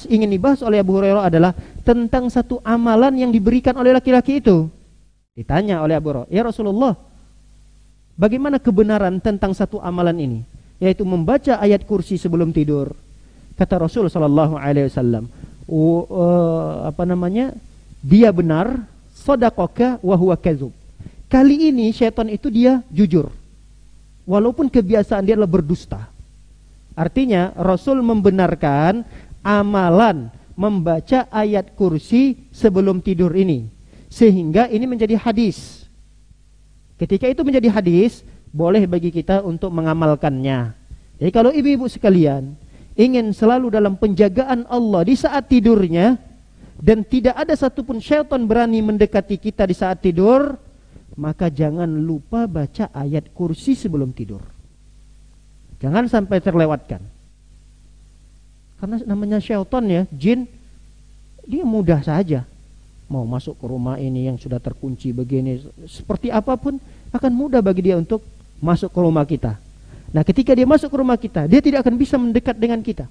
ingin dibahas oleh Abu Hurairah adalah tentang satu amalan yang diberikan oleh laki-laki itu. Ditanya oleh Abu Hurairah, "Ya Rasulullah, bagaimana kebenaran tentang satu amalan ini, yaitu membaca ayat kursi sebelum tidur?" Kata Rasul sallallahu alaihi wasallam, "Dia benar, shadaqaka wa huwa kadzub." Kali ini syaitan itu dia jujur, walaupun kebiasaan dia adalah berdusta. Artinya Rasul membenarkan amalan membaca ayat kursi sebelum tidur ini, sehingga ini menjadi hadis. Ketika itu menjadi hadis, boleh bagi kita untuk mengamalkannya. Jadi kalau ibu-ibu sekalian ingin selalu dalam penjagaan Allah di saat tidurnya, dan tidak ada satupun syaitan berani mendekati kita di saat tidur, maka jangan lupa baca ayat kursi sebelum tidur. Jangan sampai terlewatkan. Karena namanya syaitan ya, jin, dia mudah saja mau masuk ke rumah ini yang sudah terkunci begini, seperti apapun akan mudah bagi dia untuk masuk ke rumah kita. Nah, ketika dia masuk ke rumah kita, dia tidak akan bisa mendekat dengan kita.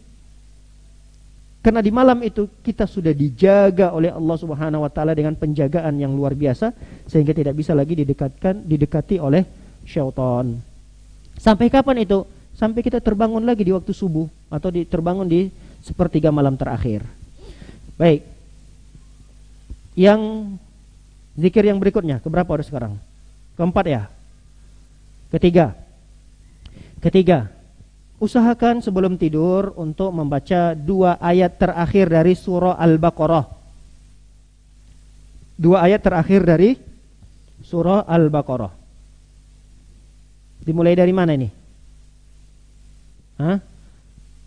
Karena di malam itu kita sudah dijaga oleh Allah Subhanahu wa taala dengan penjagaan yang luar biasa, sehingga tidak bisa lagi didekati oleh syaitan. Sampai kapan itu? Sampai kita terbangun lagi di waktu subuh atau terbangun di sepertiga malam terakhir. Baik. Yang zikir yang berikutnya, keberapa udah sekarang? Keempat ya? Ketiga. Usahakan sebelum tidur untuk membaca 2 ayat terakhir dari surah Al-Baqarah. 2 ayat terakhir dari surah Al-Baqarah. Dimulai dari mana ini?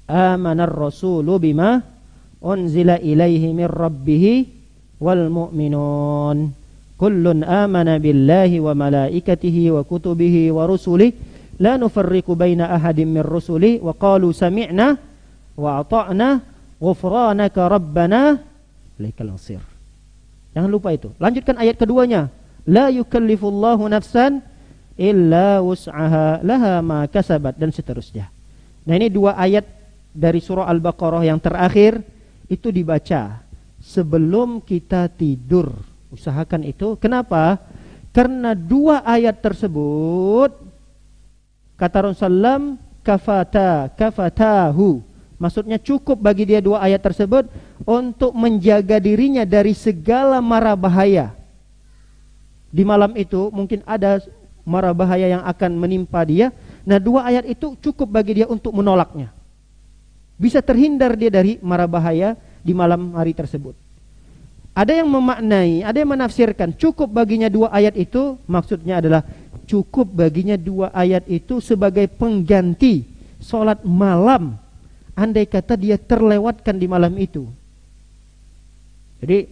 Amanar rasulu bima unzila ilaihi min rabbih wal mu'minun kullun amana billahi wa malaikatihi wa kutubihi wa rusulihi la nufarriqu baina ahadin min rusuli wa qalu sami'na wa ata'na ghufranaka rabbana ilaikal masir. Jangan lupa itu. Lanjutkan ayat keduanya. La yukallifullahu nafsan illa wus'aha laha ma kasabat, dan seterusnya. Nah, ini 2 ayat dari surah Al-Baqarah yang terakhir itu dibaca sebelum kita tidur. Usahakan itu. Kenapa? Karena 2 ayat tersebut, kata Rasulullah, kafatahu. Maksudnya cukup bagi dia 2 ayat tersebut untuk menjaga dirinya dari segala mara bahaya. Di malam itu mungkin ada mara bahaya yang akan menimpa dia. Nah, 2 ayat itu cukup bagi dia untuk menolaknya. Bisa terhindar dia dari mara bahaya di malam hari tersebut. Ada yang memaknai, ada yang menafsirkan cukup baginya 2 ayat itu, maksudnya adalah cukup baginya 2 ayat itu sebagai pengganti sholat malam, andai kata dia terlewatkan di malam itu. Jadi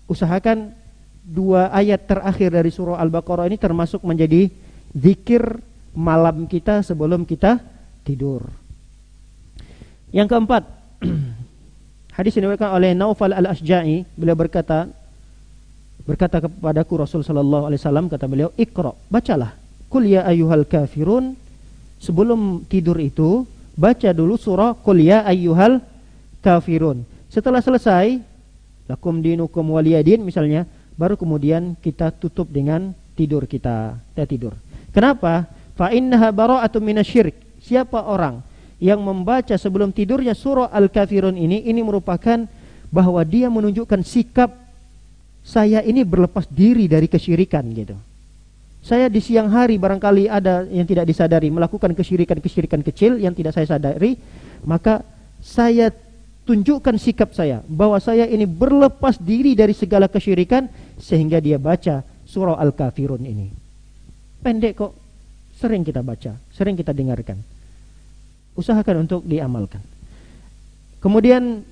usahakan 2 ayat terakhir dari surah Al-Baqarah ini termasuk menjadi zikir malam kita sebelum kita tidur. Yang keempat, hadis yang diriwayatkan oleh Naufal al-Ashja'i, beliau berkata kepadaku Rasul sallallahu alaihi wasallam, kata beliau, "Iqra, bacalah Qul ya ayyuhal kafirun." Sebelum tidur itu baca dulu surah Qul ya ayyuhal kafirun. Setelah selesai, lakum dinukum waliyadin misalnya, baru kemudian kita tutup dengan tidur kita tidur. Kenapa? Fa innaha bara'atun minasyirik. Siapa orang yang membaca sebelum tidurnya surah Al-Kafirun ini merupakan bahwa dia menunjukkan sikap saya ini berlepas diri dari kesyirikan gitu. Saya di siang hari barangkali ada yang tidak disadari melakukan kesyirikan kecil yang tidak saya sadari, maka saya tunjukkan sikap saya bahwa saya ini berlepas diri dari segala kesyirikan, sehingga dia baca surah Al-Kafirun ini. Pendek kok, sering kita baca, sering kita dengarkan. Usahakan untuk diamalkan. Kemudian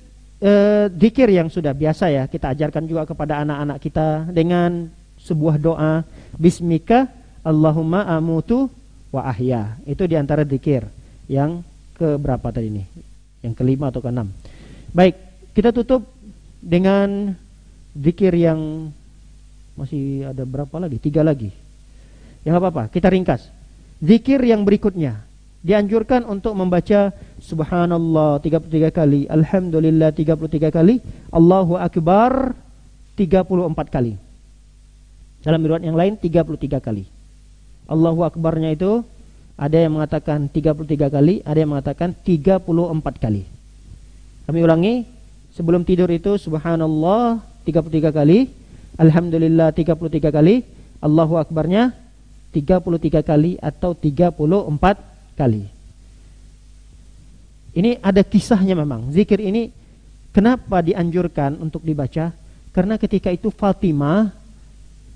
zikir yang sudah biasa ya, kita ajarkan juga kepada anak-anak kita dengan sebuah doa, Bismika Allahumma amutu wa ahya. Itu diantara zikir yang keberapa tadi ini? Yang kelima atau keenam. Baik, kita tutup dengan zikir yang Masih ada berapa lagi? 3 lagi. Ya nggak apa-apa, kita ringkas. Zikir yang berikutnya dianjurkan untuk membaca subhanallah 33 kali, alhamdulillah 33 kali, Allahu akbar 34 kali. Dalam riwayat yang lain 33 kali. Allahu akbarnya itu ada yang mengatakan 33 kali, ada yang mengatakan 34 kali. Kami ulangi, sebelum tidur itu subhanallah 33 kali, alhamdulillah 33 kali, Allahu akbarnya 33 kali atau 34 kali. Ini ada kisahnya memang. Zikir ini kenapa dianjurkan untuk dibaca? Karena ketika itu Fatimah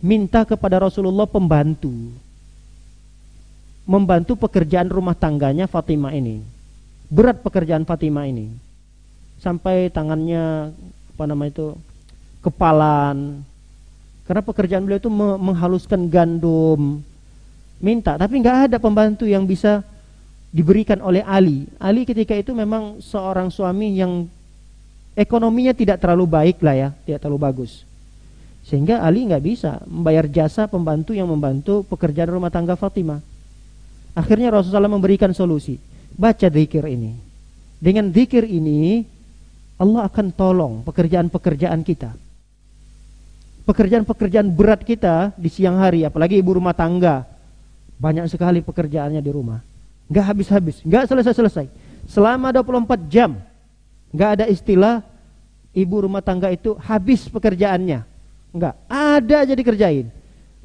minta kepada Rasulullah membantu pekerjaan rumah tangganya Fatimah ini. Berat pekerjaan Fatimah ini. Sampai tangannya kepalan. Karena pekerjaan beliau itu menghaluskan gandum. Minta, tapi nggak ada pembantu yang bisa diberikan oleh Ali. Ali ketika itu memang seorang suami yang ekonominya tidak terlalu baik lah ya, tidak terlalu bagus. Sehingga Ali nggak bisa membayar jasa pembantu yang membantu pekerjaan rumah tangga Fatimah. Akhirnya Rasulullah memberikan solusi. Baca zikir ini. Dengan zikir ini Allah akan tolong pekerjaan-pekerjaan kita. Pekerjaan-pekerjaan berat kita di siang hari, apalagi ibu rumah tangga. Banyak sekali pekerjaannya di rumah. Nggak habis-habis, nggak selesai-selesai. Selama 24 jam. Nggak ada istilah ibu rumah tangga itu habis pekerjaannya. Nggak, ada aja dikerjain.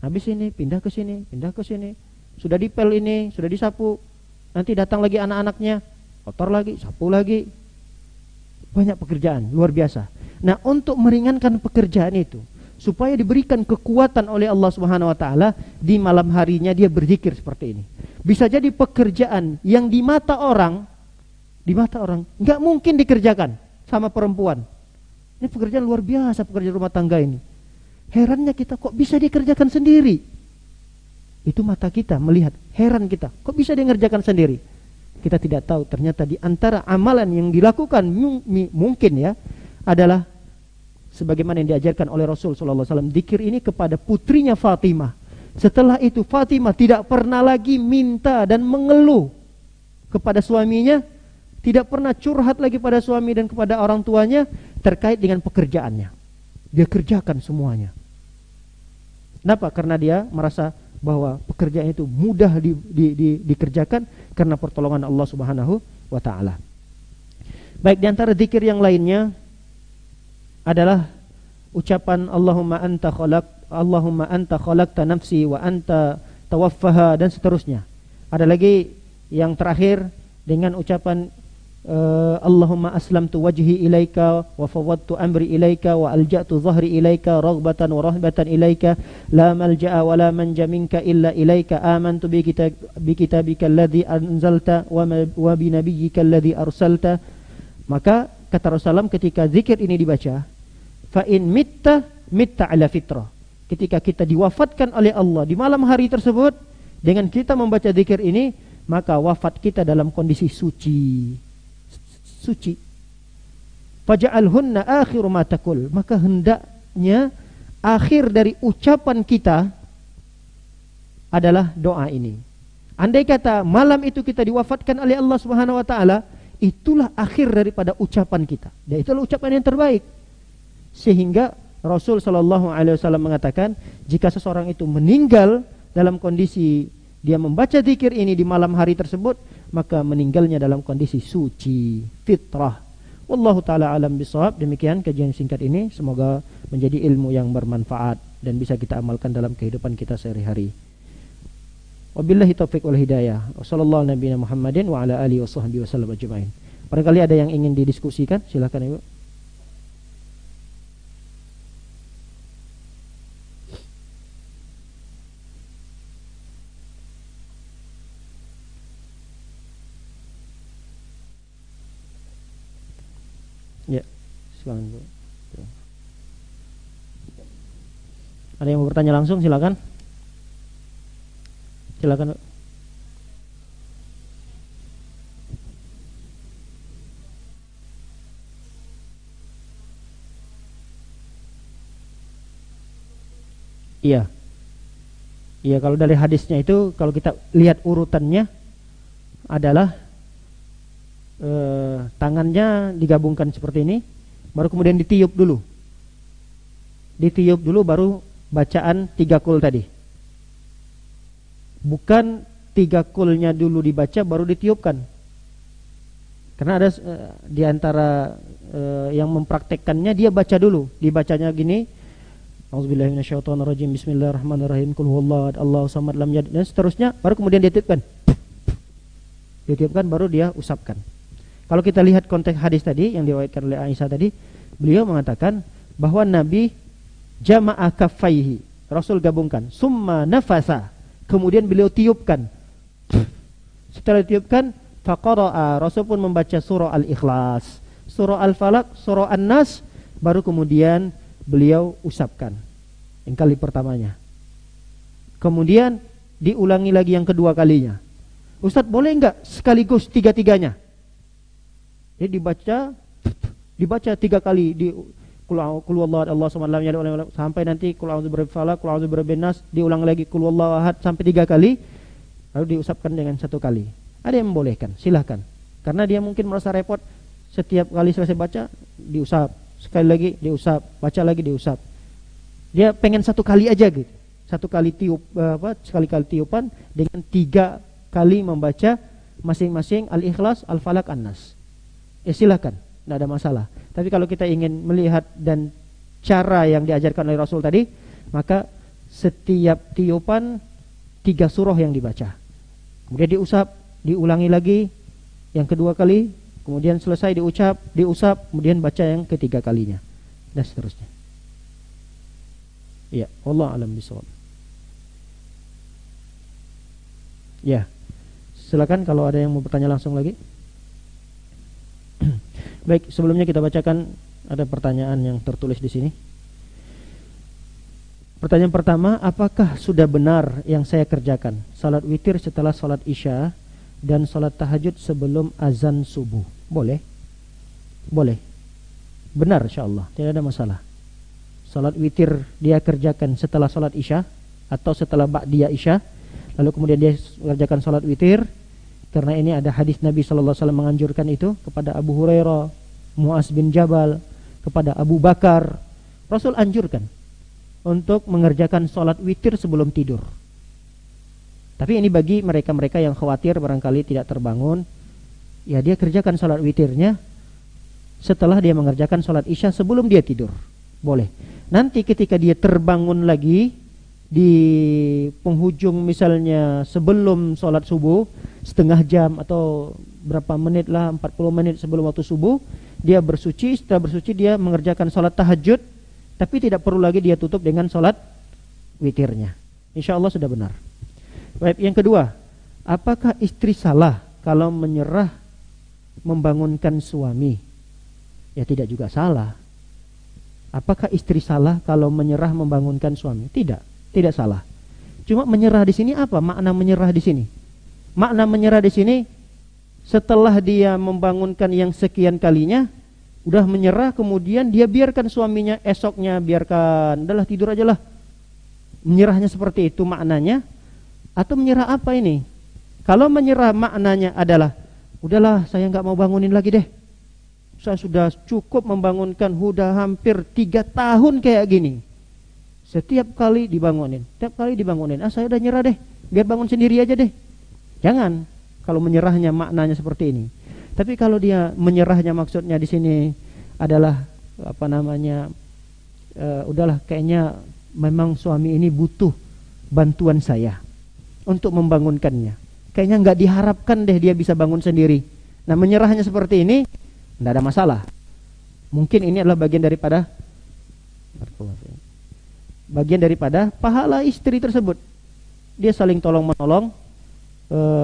Habis ini, pindah ke sini, pindah ke sini. Sudah dipel ini, sudah disapu. Nanti datang lagi anak-anaknya, kotor lagi, sapu lagi. Banyak pekerjaan, luar biasa. Nah, untuk meringankan pekerjaan itu, supaya diberikan kekuatan oleh Allah Subhanahu wa taala, di malam harinya dia berzikir seperti ini. Bisa jadi pekerjaan yang di mata orang nggak mungkin dikerjakan sama perempuan. Ini pekerjaan luar biasa, pekerjaan rumah tangga ini. Herannya kita, kok bisa dikerjakan sendiri? Itu mata kita melihat, heran kita, kok bisa dia ngerjakan sendiri? Kita tidak tahu, ternyata di antara amalan yang dilakukan mungkin ya adalah sebagaimana yang diajarkan oleh Rasul sallallahu alaihi wasallam, zikir ini kepada putrinya Fatimah. Setelah itu Fatimah tidak pernah lagi minta dan mengeluh kepada suaminya, tidak pernah curhat lagi pada suami dan kepada orang tuanya terkait dengan pekerjaannya. Dia kerjakan semuanya. Kenapa? Karena dia merasa bahwa pekerjaan itu mudah dikerjakan karena pertolongan Allah Subhanahu wa taala. Baik, di antara zikir yang lainnya adalah ucapan Allahumma anta khalaqta nafsi wa anta tawaffaha dan seterusnya. Ada lagi yang terakhir dengan ucapan Allahumma aslamtu wajhi ilaika wa fawwadtu amri ilaika wa alja'tu dhahri ilaika raghbatan wa rahbatan ilaika la malja'a wa la manja minka illa ilaika amantu bi kitabika alladhi anzalta wa bi nabiyyika alladhi arsalta. Maka kata Rasulullah ketika zikir ini dibaca, fa in mitta ala fitrah. Ketika kita diwafatkan oleh Allah di malam hari tersebut dengan kita membaca zikir ini, maka wafat kita dalam kondisi suci. Faja'alhunna akhiru ma taqul. Maka hendaknya akhir dari ucapan kita adalah doa ini. Andai kata malam itu kita diwafatkan oleh Allah Subhanahu wa taala, itulah akhir daripada ucapan kita. Dan itulah ucapan yang terbaik. Sehingga Rasul sallallahu alaihi wasallam mengatakan, jika seseorang itu meninggal dalam kondisi dia membaca zikir ini di malam hari tersebut, maka meninggalnya dalam kondisi suci, fitrah. Wallahu taala alam bisawab. Demikian kajian singkat ini, semoga menjadi ilmu yang bermanfaat dan bisa kita amalkan dalam kehidupan kita sehari-hari. Wabillahi taufiq wal hidayah. Wassallallahu nabiyana Muhammadin wa ala alihi washabbihi wasallam ajmain. Barangkali ada yang ingin didiskusikan, silakan Ibu. Ya, silakan Bu. Ada yang mau bertanya langsung, silakan. Silakan Bu. Iya. Iya, kalau dari hadisnya itu kalau kita lihat urutannya adalah tangannya digabungkan seperti ini, baru kemudian ditiup dulu. Ditiup dulu baru bacaan 3 qul tadi. Bukan 3 qulnya dulu dibaca baru ditiupkan. Karena ada di antara yang mempraktekkannya dia baca dulu, dibacanya gini, Auzubillahi minasyaitonirrajim, bismillahirrahmanirrahim, qul huwallahu ahad, Allahu samad, lam yalid, dan seterusnya, baru kemudian ditiupkan. Ditiupkan baru dia usapkan. Kalau kita lihat konteks hadis tadi yang diriwayatkan oleh Aisyah tadi, beliau mengatakan bahwa Nabi jama'a kaffaihi, Rasul gabungkan, summa nafasa, kemudian beliau tiupkan. Setelah ditiupkan, faqara'a, Rasul pun membaca surah Al-Ikhlas, surah Al-Falaq, surah An-Nas, baru kemudian beliau usapkan yang kali pertamanya. Kemudian diulangi lagi yang kedua kalinya. Ustadz, boleh enggak sekaligus tiga-tiganya? Jadi dibaca 3 kali, di qul huwallahu ahad, Allahu samad, lam yalid walam yulad, sampai nanti qul a'udzu birabbil falaq, qul a'udzu birabbin nas, diulang lagi qul huwallahu ahad sampai 3 kali, lalu diusapkan dengan 1 kali. Ada yang membolehkan, silahkan. Karena dia mungkin merasa repot, setiap kali selesai baca diusap, sekali lagi diusap, baca lagi diusap. Dia pengen 1 kali aja gitu. 1 kali tiup sekali-kali tiupan dengan 3 kali membaca masing-masing Al-Ikhlas, Al-Falaq, An-Nas. Ya silakan, tidak ada masalah. Tapi kalau kita ingin melihat dan cara yang diajarkan oleh Rasul tadi, maka setiap tiupan 3 surah yang dibaca, kemudian diusap, diulangi lagi yang kedua kali, kemudian selesai diusap, kemudian baca yang ketiga kalinya, dan seterusnya. Ya, wallahu a'lam bishawab. Ya, silakan kalau ada yang mau bertanya langsung lagi. Baik, sebelumnya kita bacakan ada pertanyaan yang tertulis di sini. Pertanyaan pertama, apakah sudah benar yang saya kerjakan? Salat witir setelah salat isya dan salat tahajud sebelum azan subuh. Boleh? Boleh. Benar insyaallah, tidak ada masalah. Salat witir dia kerjakan setelah salat isya atau setelah ba'diyah isya, lalu kemudian dia mengerjakan salat witir. Karena ini ada hadis Nabi sallallahu alaihi wasallam menganjurkan itu kepada Abu Hurairah, Muaz bin Jabal, kepada Abu Bakar. Rasul anjurkan untuk mengerjakan salat witir sebelum tidur. Tapi ini bagi mereka-mereka yang khawatir barangkali tidak terbangun, ya dia kerjakan salat witirnya setelah dia mengerjakan salat isya sebelum dia tidur. Boleh. Nanti ketika dia terbangun lagi di penghujung misalnya sebelum sholat subuh, setengah jam atau berapa menit lah, 40 menit sebelum waktu subuh, dia bersuci. Setelah bersuci dia mengerjakan sholat tahajud, tapi tidak perlu lagi dia tutup dengan sholat witirnya. Insya Allah sudah benar. Baik, yang kedua, apakah istri salah kalau menyerah membangunkan suami? Ya tidak juga salah. Apakah istri salah kalau menyerah membangunkan suami? Tidak salah. Cuma menyerah di sini apa? Makna menyerah di sini. Makna menyerah di sini setelah dia membangunkan yang sekian kalinya, udah menyerah, kemudian dia biarkan suaminya esoknya, biarkan, udahlah tidur aja lah. Menyerahnya seperti itu maknanya. Atau menyerah apa ini? Kalau menyerah maknanya adalah, udahlah saya nggak mau bangunin lagi deh. Saya sudah cukup membangunkan, udah hampir 3 tahun kayak gini. Setiap kali dibangunin, saya udah nyerah deh, biar bangun sendiri aja deh. Jangan, kalau menyerahnya maknanya seperti ini. Tapi kalau dia menyerahnya maksudnya di sini adalah udahlah kayaknya memang suami ini butuh bantuan saya untuk membangunkannya. Kayaknya nggak diharapkan deh dia bisa bangun sendiri. Nah, menyerahnya seperti ini nggak ada masalah. Mungkin ini adalah bagian daripada pahala istri tersebut. Dia saling tolong menolong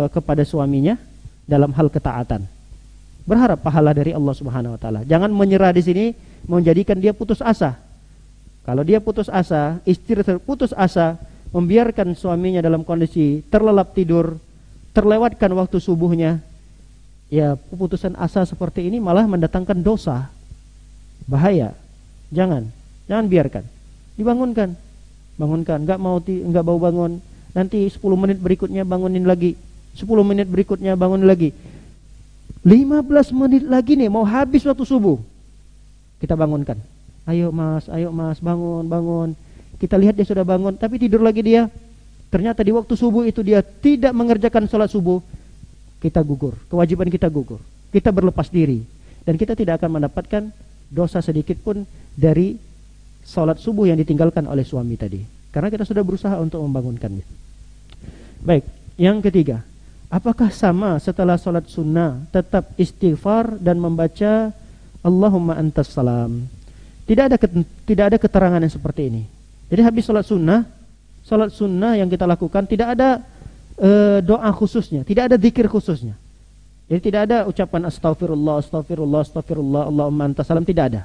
kepada suaminya dalam hal ketaatan. Berharap pahala dari Allah Subhanahu wa taala. Jangan menyerah di sini menjadikan dia putus asa. Kalau dia putus asa, istri putus asa, membiarkan suaminya dalam kondisi terlelap tidur, terlewatkan waktu subuhnya, ya putusan asa seperti ini malah mendatangkan dosa. Bahaya. Jangan biarkan. Dibangunkan. bangunkan. Enggak mau bangun. Nanti 10 menit berikutnya bangunin lagi. 10 menit berikutnya bangun lagi. 15 menit lagi nih mau habis waktu subuh. Kita bangunkan. Ayo mas, bangun. Kita lihat dia sudah bangun, tapi tidur lagi dia. Ternyata di waktu subuh itu dia tidak mengerjakan sholat subuh. Kita gugur, kewajiban kita gugur. Kita berlepas diri. Dan kita tidak akan mendapatkan dosa sedikit pun dari sholat subuh yang ditinggalkan oleh suami tadi. Karena kita sudah berusaha untuk membangunkannya. Baik, yang ketiga. Apakah sama setelah sholat sunnah tetap istighfar dan membaca Allahumma antas salam? Tidak ada keterangan yang seperti ini. Jadi habis sholat sunnah yang kita lakukan tidak ada doa khususnya, tidak ada zikir khususnya. Jadi tidak ada ucapan astagfirullah, Allahumma antas salam, tidak ada.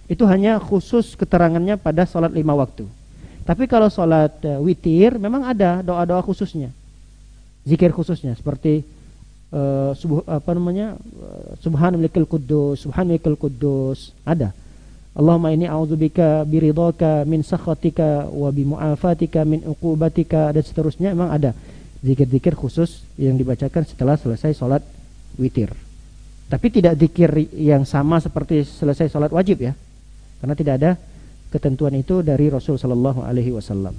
Itu hanya khusus keterangannya pada sholat 5 waktu. Tapi kalau sholat witir memang ada doa-doa khususnya. Zikir khususnya seperti subhanallah quddus ada. Allahumma inni a'udzubika biridhaka min sakhatika wa bimu'afatika min uqubatika, dan seterusnya. Memang ada zikir-zikir khusus yang dibacakan setelah selesai sholat witir. Tapi tidak zikir yang sama seperti selesai sholat wajib ya, karena tidak ada ketentuan itu dari Rasul sallallahu alaihi wasallam.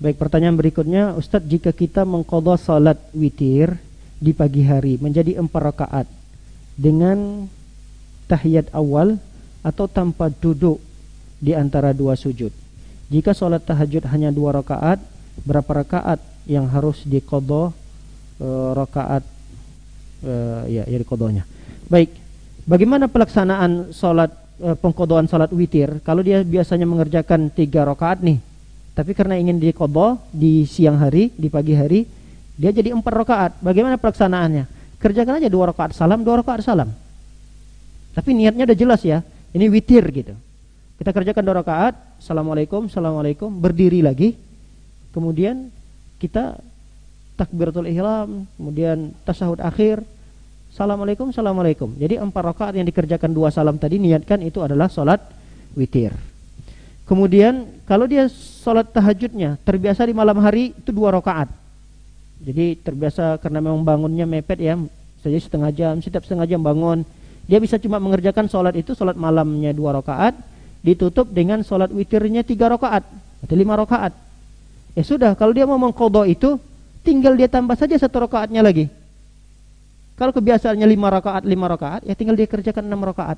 Baik, pertanyaan berikutnya, Ustadz, jika kita mengqadha salat witir di pagi hari menjadi 4 rakaat dengan tahiyat awal atau tanpa duduk di antara 2 sujud. Jika salat tahajud hanya 2 rakaat, berapa rakaat yang harus diqadha rakaat diqadhanya? Baik, bagaimana pelaksanaan salat pengqadhaan salat witir? Kalau dia biasanya mengerjakan 3 rakaat nih, tapi karena ingin diqadha di siang hari, di pagi hari, dia jadi 4 rakaat. Bagaimana pelaksanaannya? Kerjakan aja 2 rakaat salam, 2 rakaat salam. Tapi niatnya udah jelas ya, ini witir gitu. Kita kerjakan 2 rakaat, assalamualaikum, berdiri lagi. Kemudian kita takbiratul ihram, kemudian tasyahud akhir, assalamualaikum. Jadi 4 rakaat yang dikerjakan 2 salam tadi, niatkan itu adalah salat witir. Kemudian kalau dia sholat tahajudnya terbiasa di malam hari, itu 2 rakaat. Jadi terbiasa karena memang bangunnya mepet ya, saja setiap setengah jam bangun. Dia bisa cuma mengerjakan sholat itu, sholat malamnya 2 rakaat, ditutup dengan sholat witirnya 3 rakaat atau 5 rakaat. Ya sudah, kalau dia mau mengqadha itu, tinggal dia tambah saja 1 rakaatnya lagi. Kalau kebiasaannya 5 rakaat, ya tinggal dia kerjakan 6 rakaat.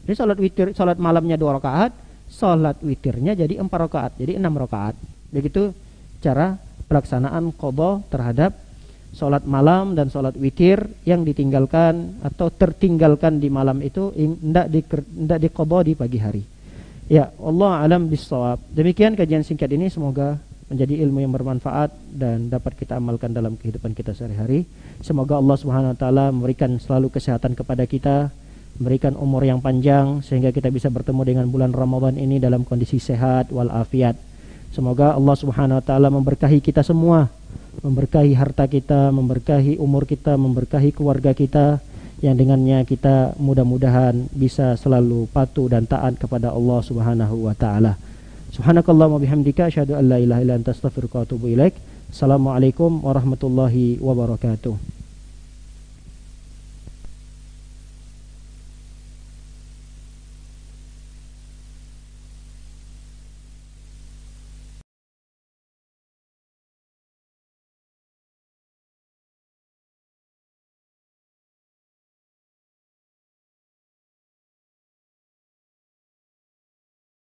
Jadi sholat witir, sholat malamnya 2 rakaat, sholat witirnya jadi 4 rakaat, jadi 6 rakaat. Begitu cara pelaksanaan qadha terhadap sholat malam dan sholat witir yang ditinggalkan atau tertinggalkan di malam itu, hendak diqadha di pagi hari. Ya, Allah alam bissawab. Demikian kajian singkat ini, semoga menjadi ilmu yang bermanfaat dan dapat kita amalkan dalam kehidupan kita sehari-hari. Semoga Allah Subhanahu wa taala memberikan selalu kesehatan kepada kita, memberikan umur yang panjang sehingga kita bisa bertemu dengan bulan Ramadan ini dalam kondisi sehat walafiat. Semoga Allah Subhanahu wa taala memberkahi kita semua, memberkahi harta kita, memberkahi umur kita, memberkahi keluarga kita, yang dengannya kita mudah-mudahan bisa selalu patuh dan taat kepada Allah Subhanahu wa taala. Subhanakallahumma bihamdika asyhadu an la ilaha illa anta astaghfiruka wa atubu ilaik. Assalamualaikum warahmatullahi wabarakatuh.